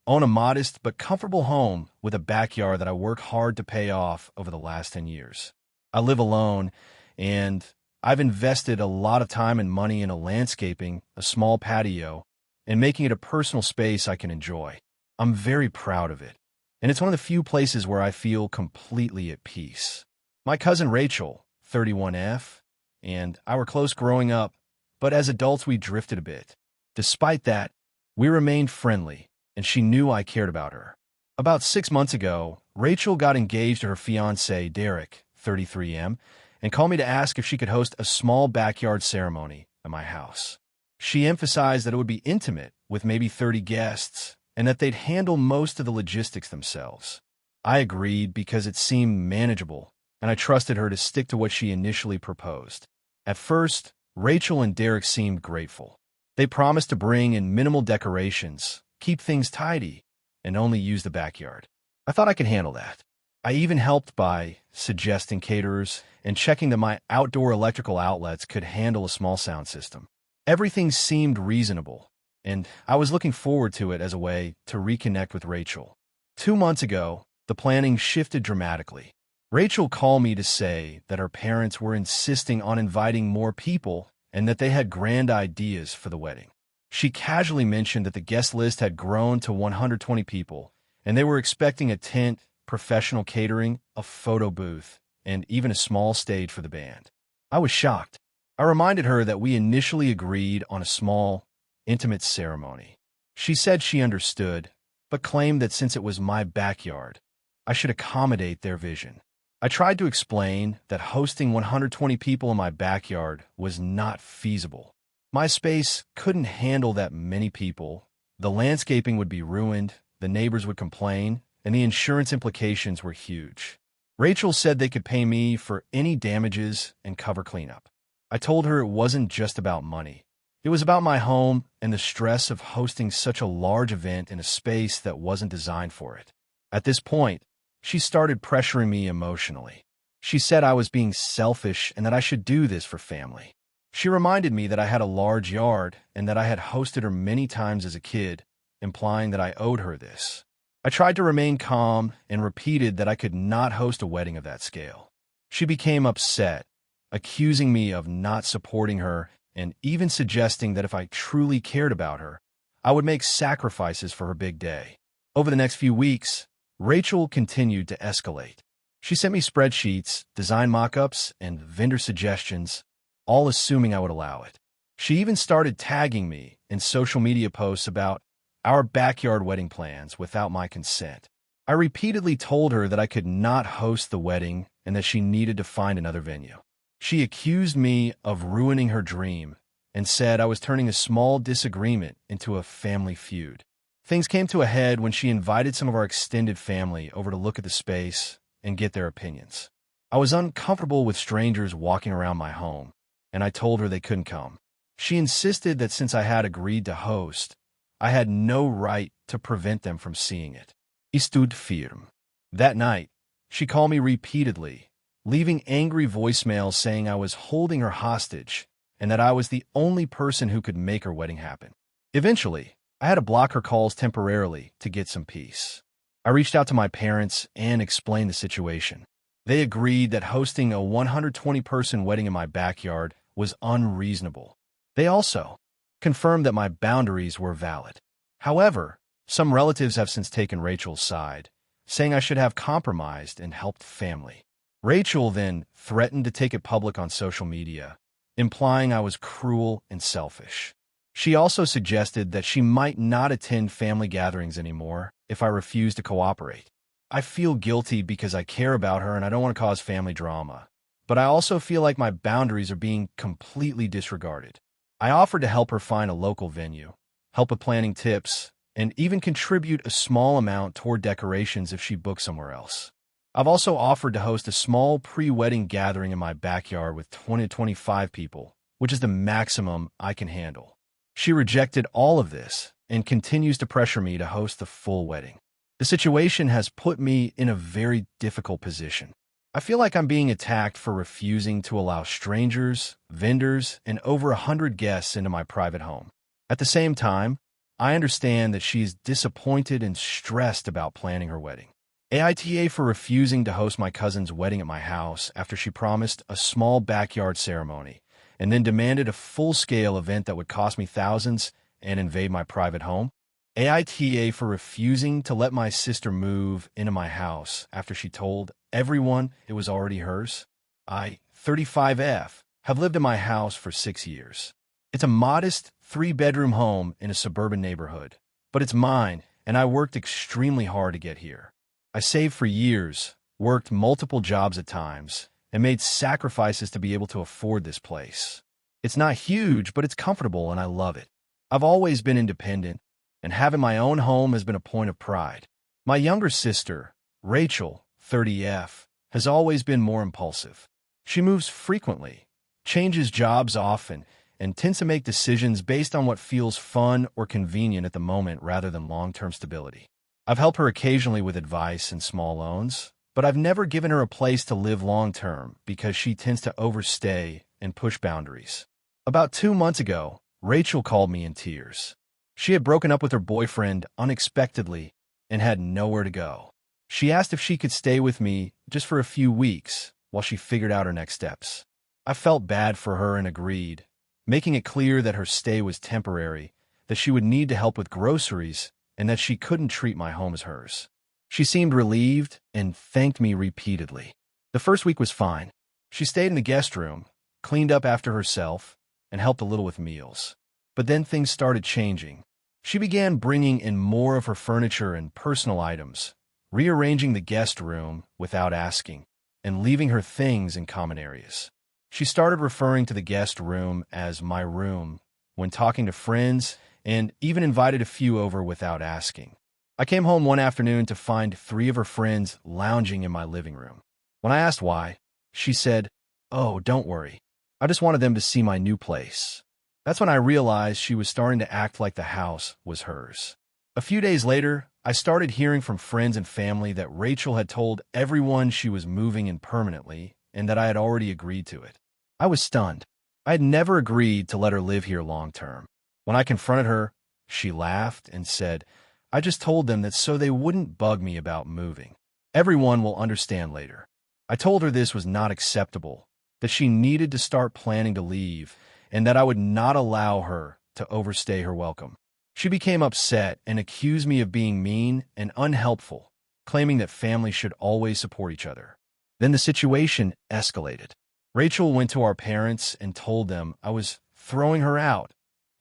own a modest but comfortable home with a backyard that I work hard to pay off over the last 10 years. I live alone, and I've invested a lot of time and money into landscaping, a small patio, and making it a personal space I can enjoy. I'm very proud of it, and it's one of the few places where I feel completely at peace. My cousin Rachel, 31F, and I were close growing up, but as adults we drifted a bit. Despite that, we remained friendly, and she knew I cared about her. About 6 months ago, Rachel got engaged to her fiancé, Derek, 33M, and called me to ask if she could host a small backyard ceremony at my house. She emphasized that it would be intimate, with maybe 30 guests, and that they'd handle most of the logistics themselves. I agreed because it seemed manageable, and I trusted her to stick to what she initially proposed. At first, Rachel and Derek seemed grateful. They promised to bring in minimal decorations, keep things tidy, and only use the backyard. I thought I could handle that. I even helped by suggesting caterers and checking that my outdoor electrical outlets could handle a small sound system. Everything seemed reasonable, and I was looking forward to it as a way to reconnect with Rachel. 2 months ago, the planning shifted dramatically. Rachel called me to say that her parents were insisting on inviting more people and that they had grand ideas for the wedding. She casually mentioned that the guest list had grown to 120 people, and they were expecting a tent, professional catering, a photo booth, and even a small stage for the band. I was shocked. I reminded her that we initially agreed on a small, intimate ceremony. She said she understood, but claimed that since it was my backyard, I should accommodate their vision. I tried to explain that hosting 120 people in my backyard was not feasible. My space couldn't handle that many people. The landscaping would be ruined, the neighbors would complain, and the insurance implications were huge. Rachel said they could pay me for any damages and cover cleanup. I told her it wasn't just about money. It was about my home and the stress of hosting such a large event in a space that wasn't designed for it. At this point, she started pressuring me emotionally. She said I was being selfish and that I should do this for family. She reminded me that I had a large yard and that I had hosted her many times as a kid, implying that I owed her this. I tried to remain calm and repeated that I could not host a wedding of that scale. She became upset, accusing me of not supporting her and even suggesting that if I truly cared about her, I would make sacrifices for her big day. Over the next few weeks, Rachel continued to escalate. She sent me spreadsheets, design mock-ups, and vendor suggestions, all assuming I would allow it. She even started tagging me in social media posts about our backyard wedding plans without my consent. I repeatedly told her that I could not host the wedding and that she needed to find another venue. She accused me of ruining her dream and said I was turning a small disagreement into a family feud. Things came to a head when she invited some of our extended family over to look at the space and get their opinions. I was uncomfortable with strangers walking around my home, and I told her they couldn't come. She insisted that since I had agreed to host, I had no right to prevent them from seeing it. I stood firm. That night, she called me repeatedly, leaving angry voicemails saying I was holding her hostage and that I was the only person who could make her wedding happen. Eventually, I had to block her calls temporarily to get some peace. I reached out to my parents and explained the situation. They agreed that hosting a 120-person wedding in my backyard was unreasonable. They also confirmed that my boundaries were valid. However, some relatives have since taken Rachel's side, saying I should have compromised and helped family. Rachel then threatened to take it public on social media, implying I was cruel and selfish. She also suggested that she might not attend family gatherings anymore if I refused to cooperate. I feel guilty because I care about her and I don't want to cause family drama, but I also feel like my boundaries are being completely disregarded. I offered to help her find a local venue, help with planning tips, and even contribute a small amount toward decorations if she booked somewhere else. I've also offered to host a small pre-wedding gathering in my backyard with 20 to 25 people, which is the maximum I can handle. She rejected all of this and continues to pressure me to host the full wedding. The situation has put me in a very difficult position. I feel like I'm being attacked for refusing to allow strangers, vendors, and over 100 guests into my private home. At the same time, I understand that she's disappointed and stressed about planning her wedding. AITA for refusing to host my cousin's wedding at my house after she promised a small backyard ceremony and then demanded a full-scale event that would cost me thousands and invade my private home. AITA for refusing to let my sister move into my house after she told everyone it was already hers. I, 35F, have lived in my house for 6 years. It's a modest 3-bedroom home in a suburban neighborhood, but it's mine, and I worked extremely hard to get here. I saved for years, worked multiple jobs at times, and made sacrifices to be able to afford this place. It's not huge, but it's comfortable, and I love it. I've always been independent, and having my own home has been a point of pride. My younger sister, Rachel, 30F, has always been more impulsive. She moves frequently, changes jobs often, and tends to make decisions based on what feels fun or convenient at the moment rather than long-term stability. I've helped her occasionally with advice and small loans, but I've never given her a place to live long-term because she tends to overstay and push boundaries. About 2 months ago, Rachel called me in tears. She had broken up with her boyfriend unexpectedly and had nowhere to go. She asked if she could stay with me just for a few weeks while she figured out her next steps. I felt bad for her and agreed, making it clear that her stay was temporary, that she would need to help with groceries, and that she couldn't treat my home as hers. She seemed relieved and thanked me repeatedly. The first week was fine. She stayed in the guest room, cleaned up after herself, and helped a little with meals. But then things started changing. She began bringing in more of her furniture and personal items, rearranging the guest room without asking, and leaving her things in common areas. She started referring to the guest room as my room when talking to friends and even invited a few over without asking. I came home one afternoon to find 3 of her friends lounging in my living room. When I asked why, she said, "Oh, don't worry. I just wanted them to see my new place." That's when I realized she was starting to act like the house was hers. A few days later, I started hearing from friends and family that Rachel had told everyone she was moving in permanently and that I had already agreed to it. I was stunned. I had never agreed to let her live here long term. When I confronted her, she laughed and said, "I just told them that so they wouldn't bug me about moving. Everyone will understand later." I told her this was not acceptable, that she needed to start planning to leave, and that I would not allow her to overstay her welcome. She became upset and accused me of being mean and unhelpful, claiming that families should always support each other. Then the situation escalated. Rachel went to our parents and told them I was throwing her out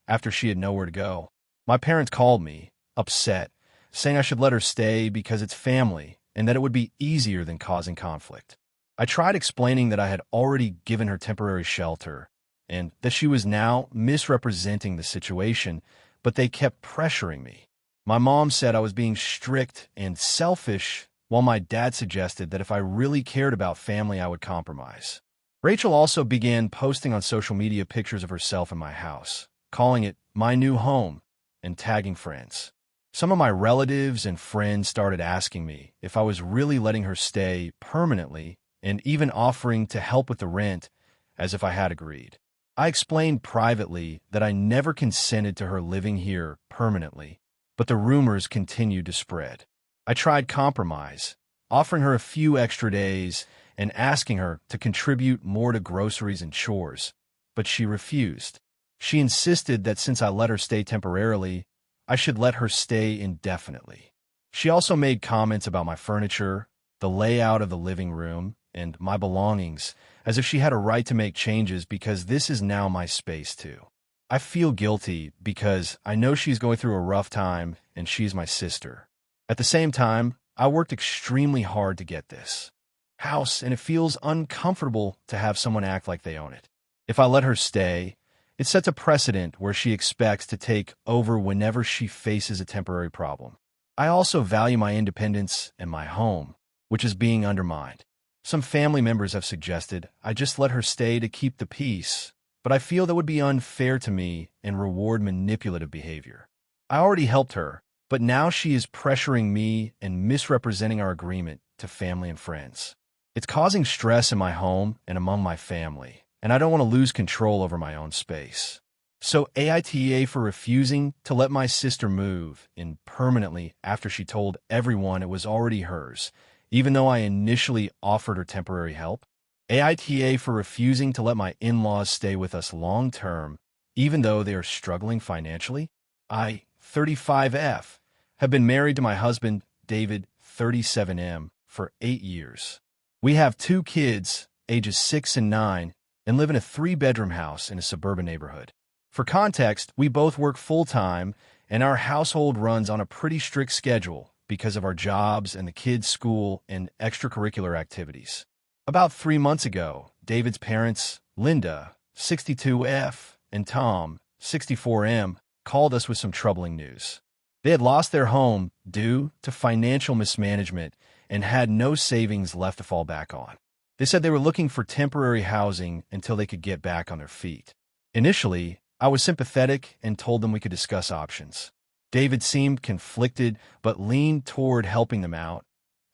after she had nowhere to go. My parents called me, upset, saying I should let her stay because it's family and that it would be easier than causing conflict. I tried explaining that I had already given her temporary shelter and that she was now misrepresenting the situation, but they kept pressuring me. My mom said I was being strict and selfish, while my dad suggested that if I really cared about family, I would compromise. Rachel also began posting on social media pictures of herself in my house, calling it my new home and tagging friends. Some of my relatives and friends started asking me if I was really letting her stay permanently and even offering to help with the rent as if I had agreed. I explained privately that I never consented to her living here permanently, but the rumors continued to spread. I tried compromise, offering her a few extra days and asking her to contribute more to groceries and chores, but she refused. She insisted that since I let her stay temporarily, I should let her stay indefinitely. She also made comments about my furniture, the layout of the living room, and my belongings, as if she had a right to make changes because this is now my space too. I feel guilty because I know she's going through a rough time and she's my sister. At the same time, I worked extremely hard to get this house, and it feels uncomfortable to have someone act like they own it. If I let her stay, it sets a precedent where she expects to take over whenever she faces a temporary problem. I also value my independence and my home, which is being undermined. Some family members have suggested I just let her stay to keep the peace, but I feel that would be unfair to me and reward manipulative behavior. I already helped her, but now she is pressuring me and misrepresenting our agreement to family and friends. It's causing stress in my home and among my family, and I don't want to lose control over my own space. So AITA for refusing to let my sister move in permanently after she told everyone it was already hers, even though I initially offered her temporary help. AITA for refusing to let my in-laws stay with us long-term, even though they are struggling financially. I, 35F, have been married to my husband, David, 37M, for 8 years. We have 2 kids, ages 6 and 9, and live in a 3-bedroom house in a suburban neighborhood. For context, we both work full-time, and our household runs on a pretty strict schedule because of our jobs and the kids' school and extracurricular activities. About 3 months ago, David's parents, Linda, 62F, and Tom, 64M, called us with some troubling news. They had lost their home due to financial mismanagement and had no savings left to fall back on. They said they were looking for temporary housing until they could get back on their feet. Initially, I was sympathetic and told them we could discuss options. David seemed conflicted but leaned toward helping them out,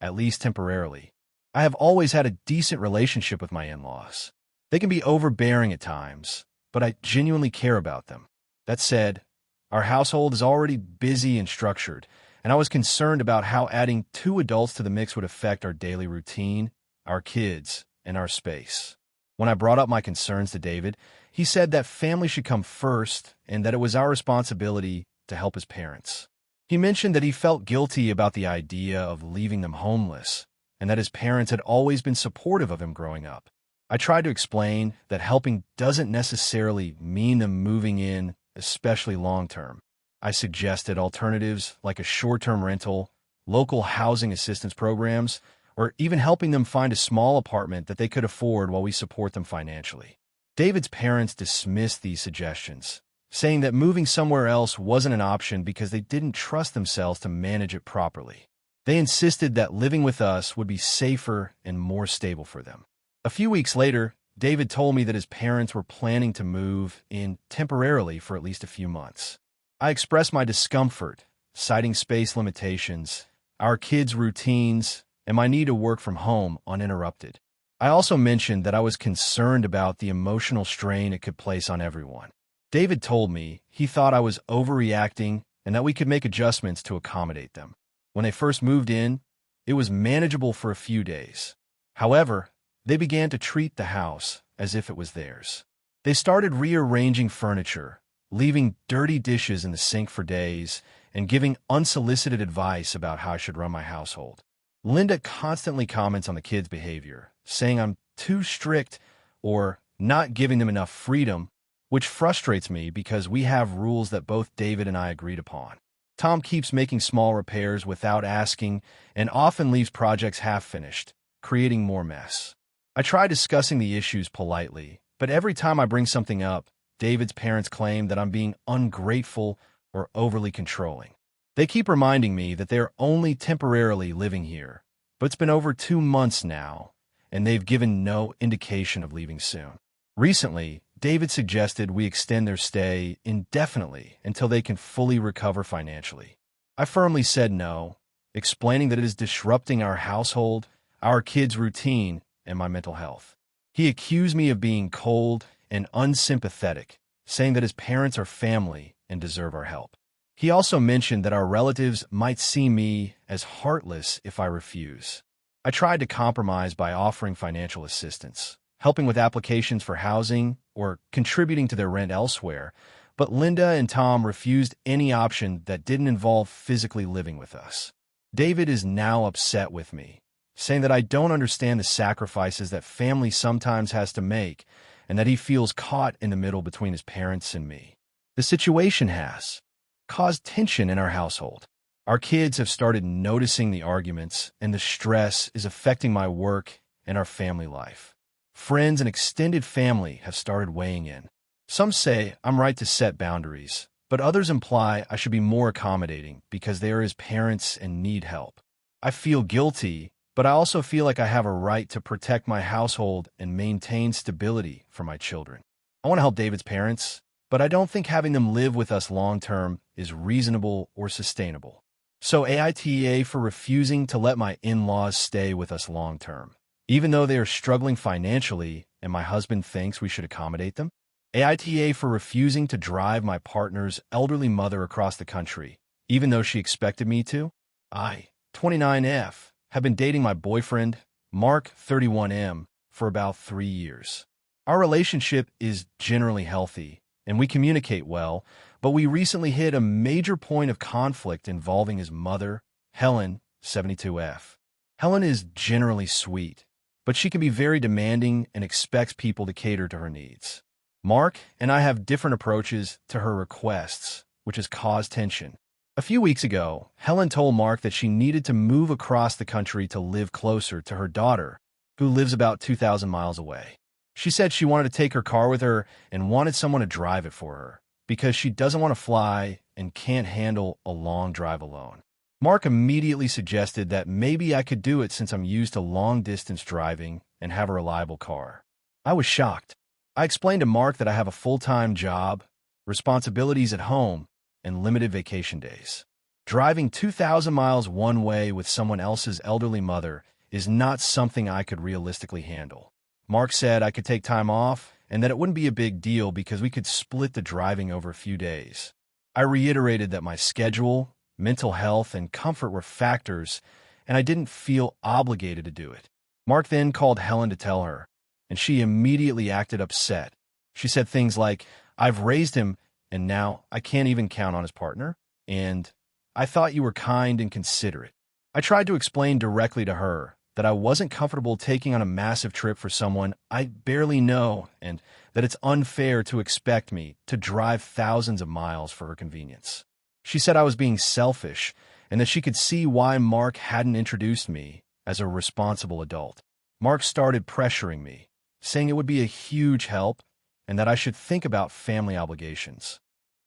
at least temporarily. I have always had a decent relationship with my in-laws. They can be overbearing at times, but I genuinely care about them. That said, our household is already busy and structured, and I was concerned about how adding 2 adults to the mix would affect our daily routine, our kids, and our space. When I brought up my concerns to David, he said that family should come first and that it was our responsibility to help his parents. He mentioned that he felt guilty about the idea of leaving them homeless and that his parents had always been supportive of him growing up. I tried to explain that helping doesn't necessarily mean them moving in, especially long-term. I suggested alternatives like a short-term rental, local housing assistance programs, or even helping them find a small apartment that they could afford while we support them financially. David's parents dismissed these suggestions, saying that moving somewhere else wasn't an option because they didn't trust themselves to manage it properly. They insisted that living with us would be safer and more stable for them. A few weeks later, David told me that his parents were planning to move in temporarily for at least a few months. I expressed my discomfort, citing space limitations, our kids' routines, and my need to work from home uninterrupted. I also mentioned that I was concerned about the emotional strain it could place on everyone. David told me he thought I was overreacting and that we could make adjustments to accommodate them. When they first moved in, it was manageable for a few days. However, they began to treat the house as if it was theirs. They started rearranging furniture, leaving dirty dishes in the sink for days, and giving unsolicited advice about how I should run my household. Linda constantly comments on the kids' behavior, saying I'm too strict or not giving them enough freedom, which frustrates me because we have rules that both David and I agreed upon. Tom keeps making small repairs without asking and often leaves projects half-finished, creating more mess. I try discussing the issues politely, but every time I bring something up, David's parents claim that I'm being ungrateful or overly controlling. They keep reminding me that they're only temporarily living here, but it's been over 2 months now, and they've given no indication of leaving soon. Recently, David suggested we extend their stay indefinitely until they can fully recover financially. I firmly said no, explaining that it is disrupting our household, our kids' routine, and my mental health. He accused me of being cold and unsympathetic, saying that his parents are family and deserve our help. He also mentioned that our relatives might see me as heartless if I refuse. I tried to compromise by offering financial assistance, helping with applications for housing, or contributing to their rent elsewhere, but Linda and Tom refused any option that didn't involve physically living with us. David is now upset with me, saying that I don't understand the sacrifices that family sometimes has to make and that he feels caught in the middle between his parents and me. The situation has caused tension in our household. Our kids have started noticing the arguments, and the stress is affecting my work and our family life. Friends and extended family have started weighing in. Some say I'm right to set boundaries, but others imply I should be more accommodating because they are his parents and need help. I feel guilty, but I also feel like I have a right to protect my household and maintain stability for my children. I want to help David's parents, but I don't think having them live with us long-term is reasonable or sustainable. So AITA for refusing to let my in-laws stay with us long-term, even though they are struggling financially and my husband thinks we should accommodate them. AITA for refusing to drive my partner's elderly mother across the country, even though she expected me to. I, 29F, have been dating my boyfriend, Mark, 31M, for about 3 years. Our relationship is generally healthy, and we communicate well, but we recently hit a major point of conflict involving his mother, Helen, 72F. Helen is generally sweet, but she can be very demanding and expects people to cater to her needs. Mark and I have different approaches to her requests, which has caused tension. A few weeks ago, Helen told Mark that she needed to move across the country to live closer to her daughter, who lives about 2,000 miles away. She said she wanted to take her car with her and wanted someone to drive it for her, because she doesn't want to fly and can't handle a long drive alone. Mark immediately suggested that maybe I could do it since I'm used to long-distance driving and have a reliable car. I was shocked. I explained to Mark that I have a full-time job, responsibilities at home, and limited vacation days. Driving 2,000 miles one way with someone else's elderly mother is not something I could realistically handle. Mark said I could take time off and that it wouldn't be a big deal because we could split the driving over a few days. I reiterated that my schedule, mental health, and comfort were factors, and I didn't feel obligated to do it. Mark then called Helen to tell her, and she immediately acted upset. She said things like, "I've raised him, and now I can't even count on his partner, and I thought you were kind and considerate." I tried to explain directly to her that I wasn't comfortable taking on a massive trip for someone I barely know and that it's unfair to expect me to drive thousands of miles for her convenience. She said I was being selfish and that she could see why Mark hadn't introduced me as a responsible adult. Mark started pressuring me, saying it would be a huge help and that I should think about family obligations.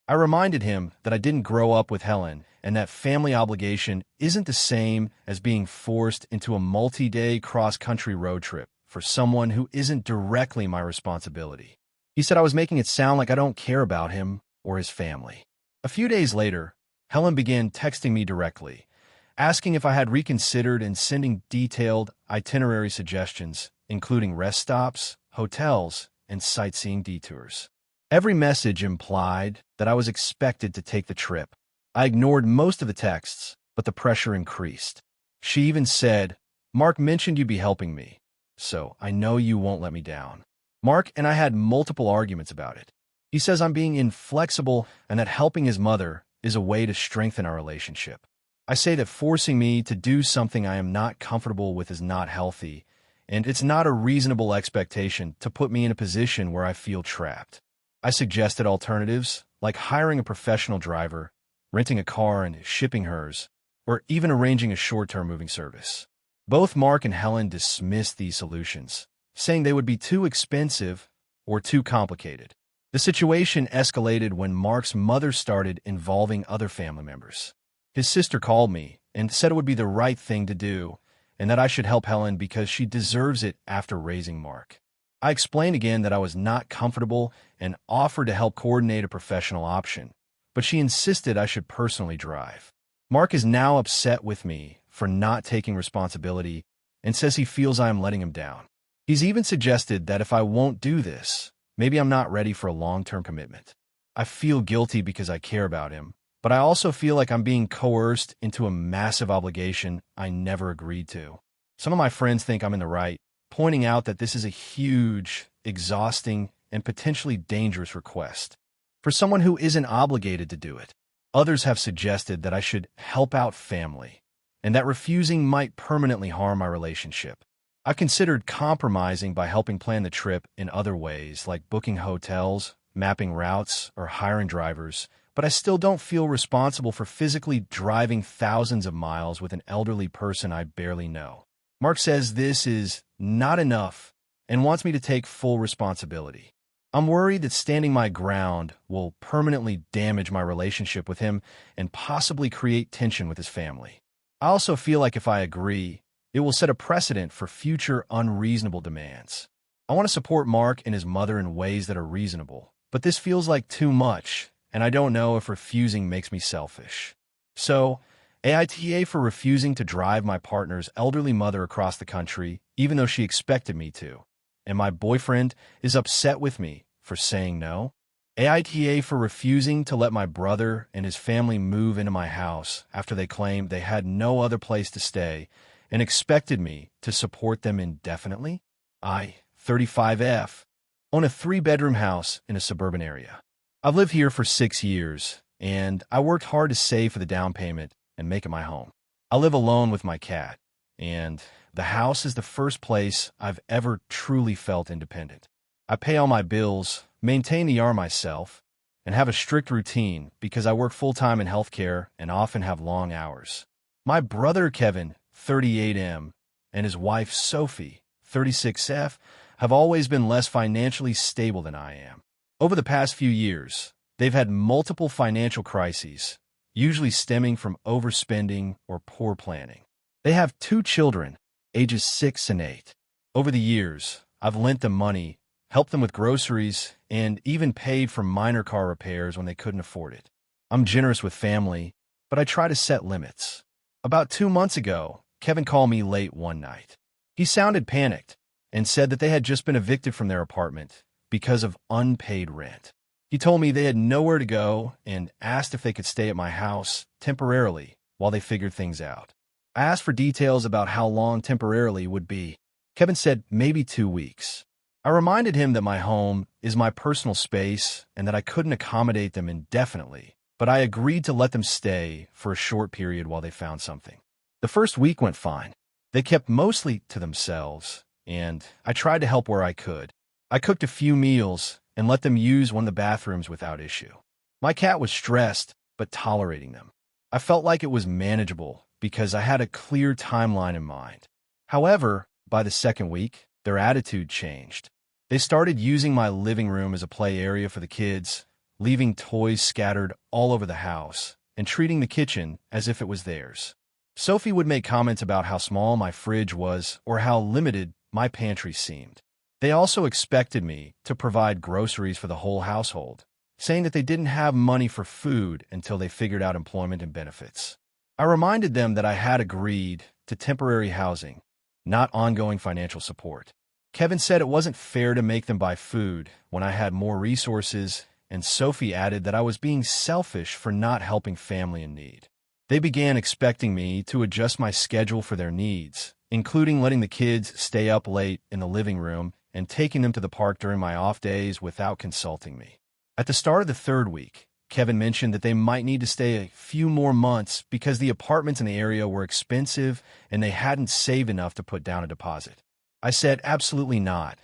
I reminded him that I didn't grow up with Helen and that family obligation isn't the same as being forced into a multi-day cross-country road trip for someone who isn't directly my responsibility. He said I was making it sound like I don't care about him or his family. A few days later, Helen began texting me directly, asking if I had reconsidered and sending detailed itinerary suggestions, including rest stops, hotels, and sightseeing detours. Every message implied that I was expected to take the trip. I ignored most of the texts, but the pressure increased. She even said, "Mark mentioned you'd be helping me, so I know you won't let me down." Mark and I had multiple arguments about it. He says I'm being inflexible and that helping his mother is a way to strengthen our relationship. I say that forcing me to do something I am not comfortable with is not healthy, and it's not a reasonable expectation to put me in a position where I feel trapped. I suggested alternatives, like hiring a professional driver, renting a car and shipping hers, or even arranging a short-term moving service. Both Mark and Helen dismissed these solutions, saying they would be too expensive or too complicated. The situation escalated when Mark's mother started involving other family members. His sister called me and said it would be the right thing to do, and that I should help Helen because she deserves it after raising Mark. I explained again that I was not comfortable and offered to help coordinate a professional option, but she insisted I should personally drive. Mark is now upset with me for not taking responsibility and says he feels I am letting him down. He's even suggested that if I won't do this, maybe I'm not ready for a long-term commitment. I feel guilty because I care about him, but I also feel like I'm being coerced into a massive obligation I never agreed to. Some of my friends think I'm in the right, pointing out that this is a huge, exhausting, and potentially dangerous request for someone who isn't obligated to do it. Others have suggested that I should help out family, and that refusing might permanently harm my relationship. I considered compromising by helping plan the trip in other ways, like booking hotels, mapping routes, or hiring drivers, but I still don't feel responsible for physically driving thousands of miles with an elderly person I barely know. Mark says this is not enough and wants me to take full responsibility. I'm worried that standing my ground will permanently damage my relationship with him and possibly create tension with his family. I also feel like if I agree, it will set a precedent for future unreasonable demands. I want to support Mark and his mother in ways that are reasonable, but this feels like too much, and I don't know if refusing makes me selfish. So, AITA for refusing to drive my partner's elderly mother across the country, even though she expected me to. And my boyfriend is upset with me for saying no. AITA for refusing to let my brother and his family move into my house after they claimed they had no other place to stay and expected me to support them indefinitely. I, 35F, own a 3-bedroom house in a suburban area. I've lived here for 6 years, and I worked hard to save for the down payment and make it my home. I live alone with my cat, and the house is the first place I've ever truly felt independent. I pay all my bills, maintain the yard myself, and have a strict routine because I work full-time in healthcare and often have long hours. My brother Kevin, 38M, and his wife Sophie, 36F, have always been less financially stable than I am. Over the past few years, they've had multiple financial crises, usually stemming from overspending or poor planning. They have 2 children, ages 6 and 8. Over the years, I've lent them money, helped them with groceries, and even paid for minor car repairs when they couldn't afford it. I'm generous with family, but I try to set limits. About 2 months ago, Kevin called me late one night. He sounded panicked and said that they had just been evicted from their apartment because of unpaid rent. He told me they had nowhere to go and asked if they could stay at my house temporarily while they figured things out. I asked for details about how long temporarily would be. Kevin said maybe 2 weeks. I reminded him that my home is my personal space and that I couldn't accommodate them indefinitely, but I agreed to let them stay for a short period while they found something. The first week went fine. They kept mostly to themselves, and I tried to help where I could. I cooked a few meals and let them use one of the bathrooms without issue. My cat was stressed, but tolerating them. I felt like it was manageable because I had a clear timeline in mind. However, by the second week, their attitude changed. They started using my living room as a play area for the kids, leaving toys scattered all over the house, and treating the kitchen as if it was theirs. Sophie would make comments about how small my fridge was or how limited my pantry seemed. They also expected me to provide groceries for the whole household, saying that they didn't have money for food until they figured out employment and benefits. I reminded them that I had agreed to temporary housing, not ongoing financial support. Kevin said it wasn't fair to make them buy food when I had more resources, and Sophie added that I was being selfish for not helping family in need. They began expecting me to adjust my schedule for their needs, including letting the kids stay up late in the living room and taking them to the park during my off days without consulting me. At the start of the third week, Kevin mentioned that they might need to stay a few more months because the apartments in the area were expensive and they hadn't saved enough to put down a deposit. I said absolutely not,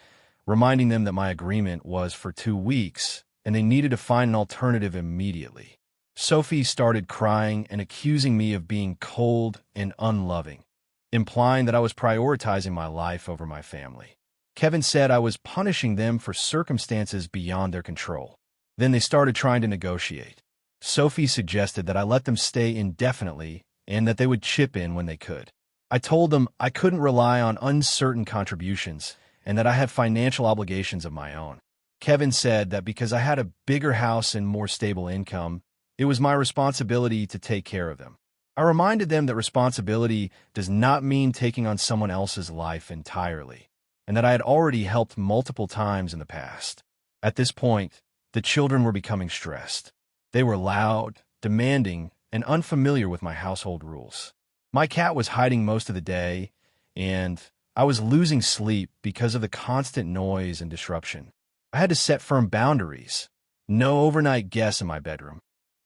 reminding them that my agreement was for 2 weeks and they needed to find an alternative immediately. Sophie started crying and accusing me of being cold and unloving, implying that I was prioritizing my life over my family. Kevin said I was punishing them for circumstances beyond their control. Then they started trying to negotiate. Sophie suggested that I let them stay indefinitely and that they would chip in when they could. I told them I couldn't rely on uncertain contributions and that I had financial obligations of my own. Kevin said that because I had a bigger house and more stable income, it was my responsibility to take care of them. I reminded them that responsibility does not mean taking on someone else's life entirely, and that I had already helped multiple times in the past. At this point, the children were becoming stressed. They were loud, demanding, and unfamiliar with my household rules. My cat was hiding most of the day, and I was losing sleep because of the constant noise and disruption. I had to set firm boundaries. No overnight guests in my bedroom.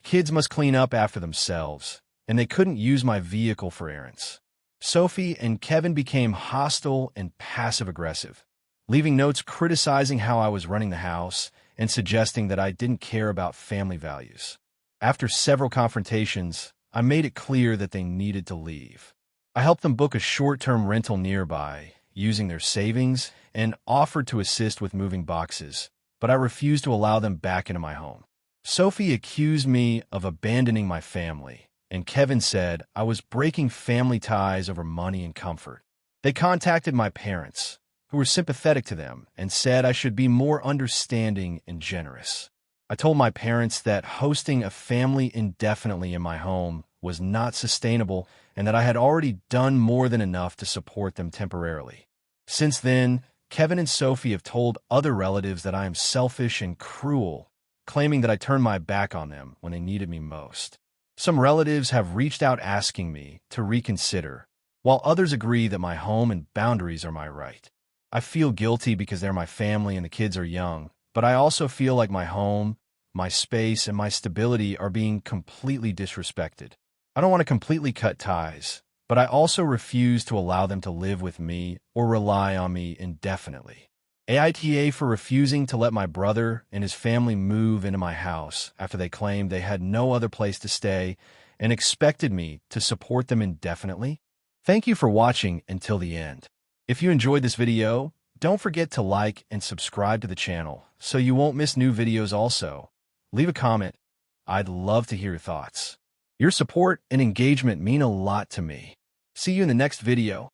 Kids must clean up after themselves, and they couldn't use my vehicle for errands. Sophie and Kevin became hostile and passive-aggressive, leaving notes criticizing how I was running the house and suggesting that I didn't care about family values. After several confrontations, I made it clear that they needed to leave. I helped them book a short-term rental nearby, using their savings, and offered to assist with moving boxes, but I refused to allow them back into my home. Sophie accused me of abandoning my family, and Kevin said I was breaking family ties over money and comfort. They contacted my parents, who were sympathetic to them, and said I should be more understanding and generous. I told my parents that hosting a family indefinitely in my home was not sustainable and that I had already done more than enough to support them temporarily. Since then, Kevin and Sophie have told other relatives that I am selfish and cruel, claiming that I turned my back on them when they needed me most. Some relatives have reached out asking me to reconsider, while others agree that my home and boundaries are my right. I feel guilty because they're my family and the kids are young, but I also feel like my home, my space, and my stability are being completely disrespected. I don't want to completely cut ties, but I also refuse to allow them to live with me or rely on me indefinitely. AITA for refusing to let my brother and his family move into my house after they claimed they had no other place to stay and expected me to support them indefinitely. Thank you for watching until the end. If you enjoyed this video, don't forget to like and subscribe to the channel so you won't miss new videos also. Leave a comment. I'd love to hear your thoughts. Your support and engagement mean a lot to me. See you in the next video.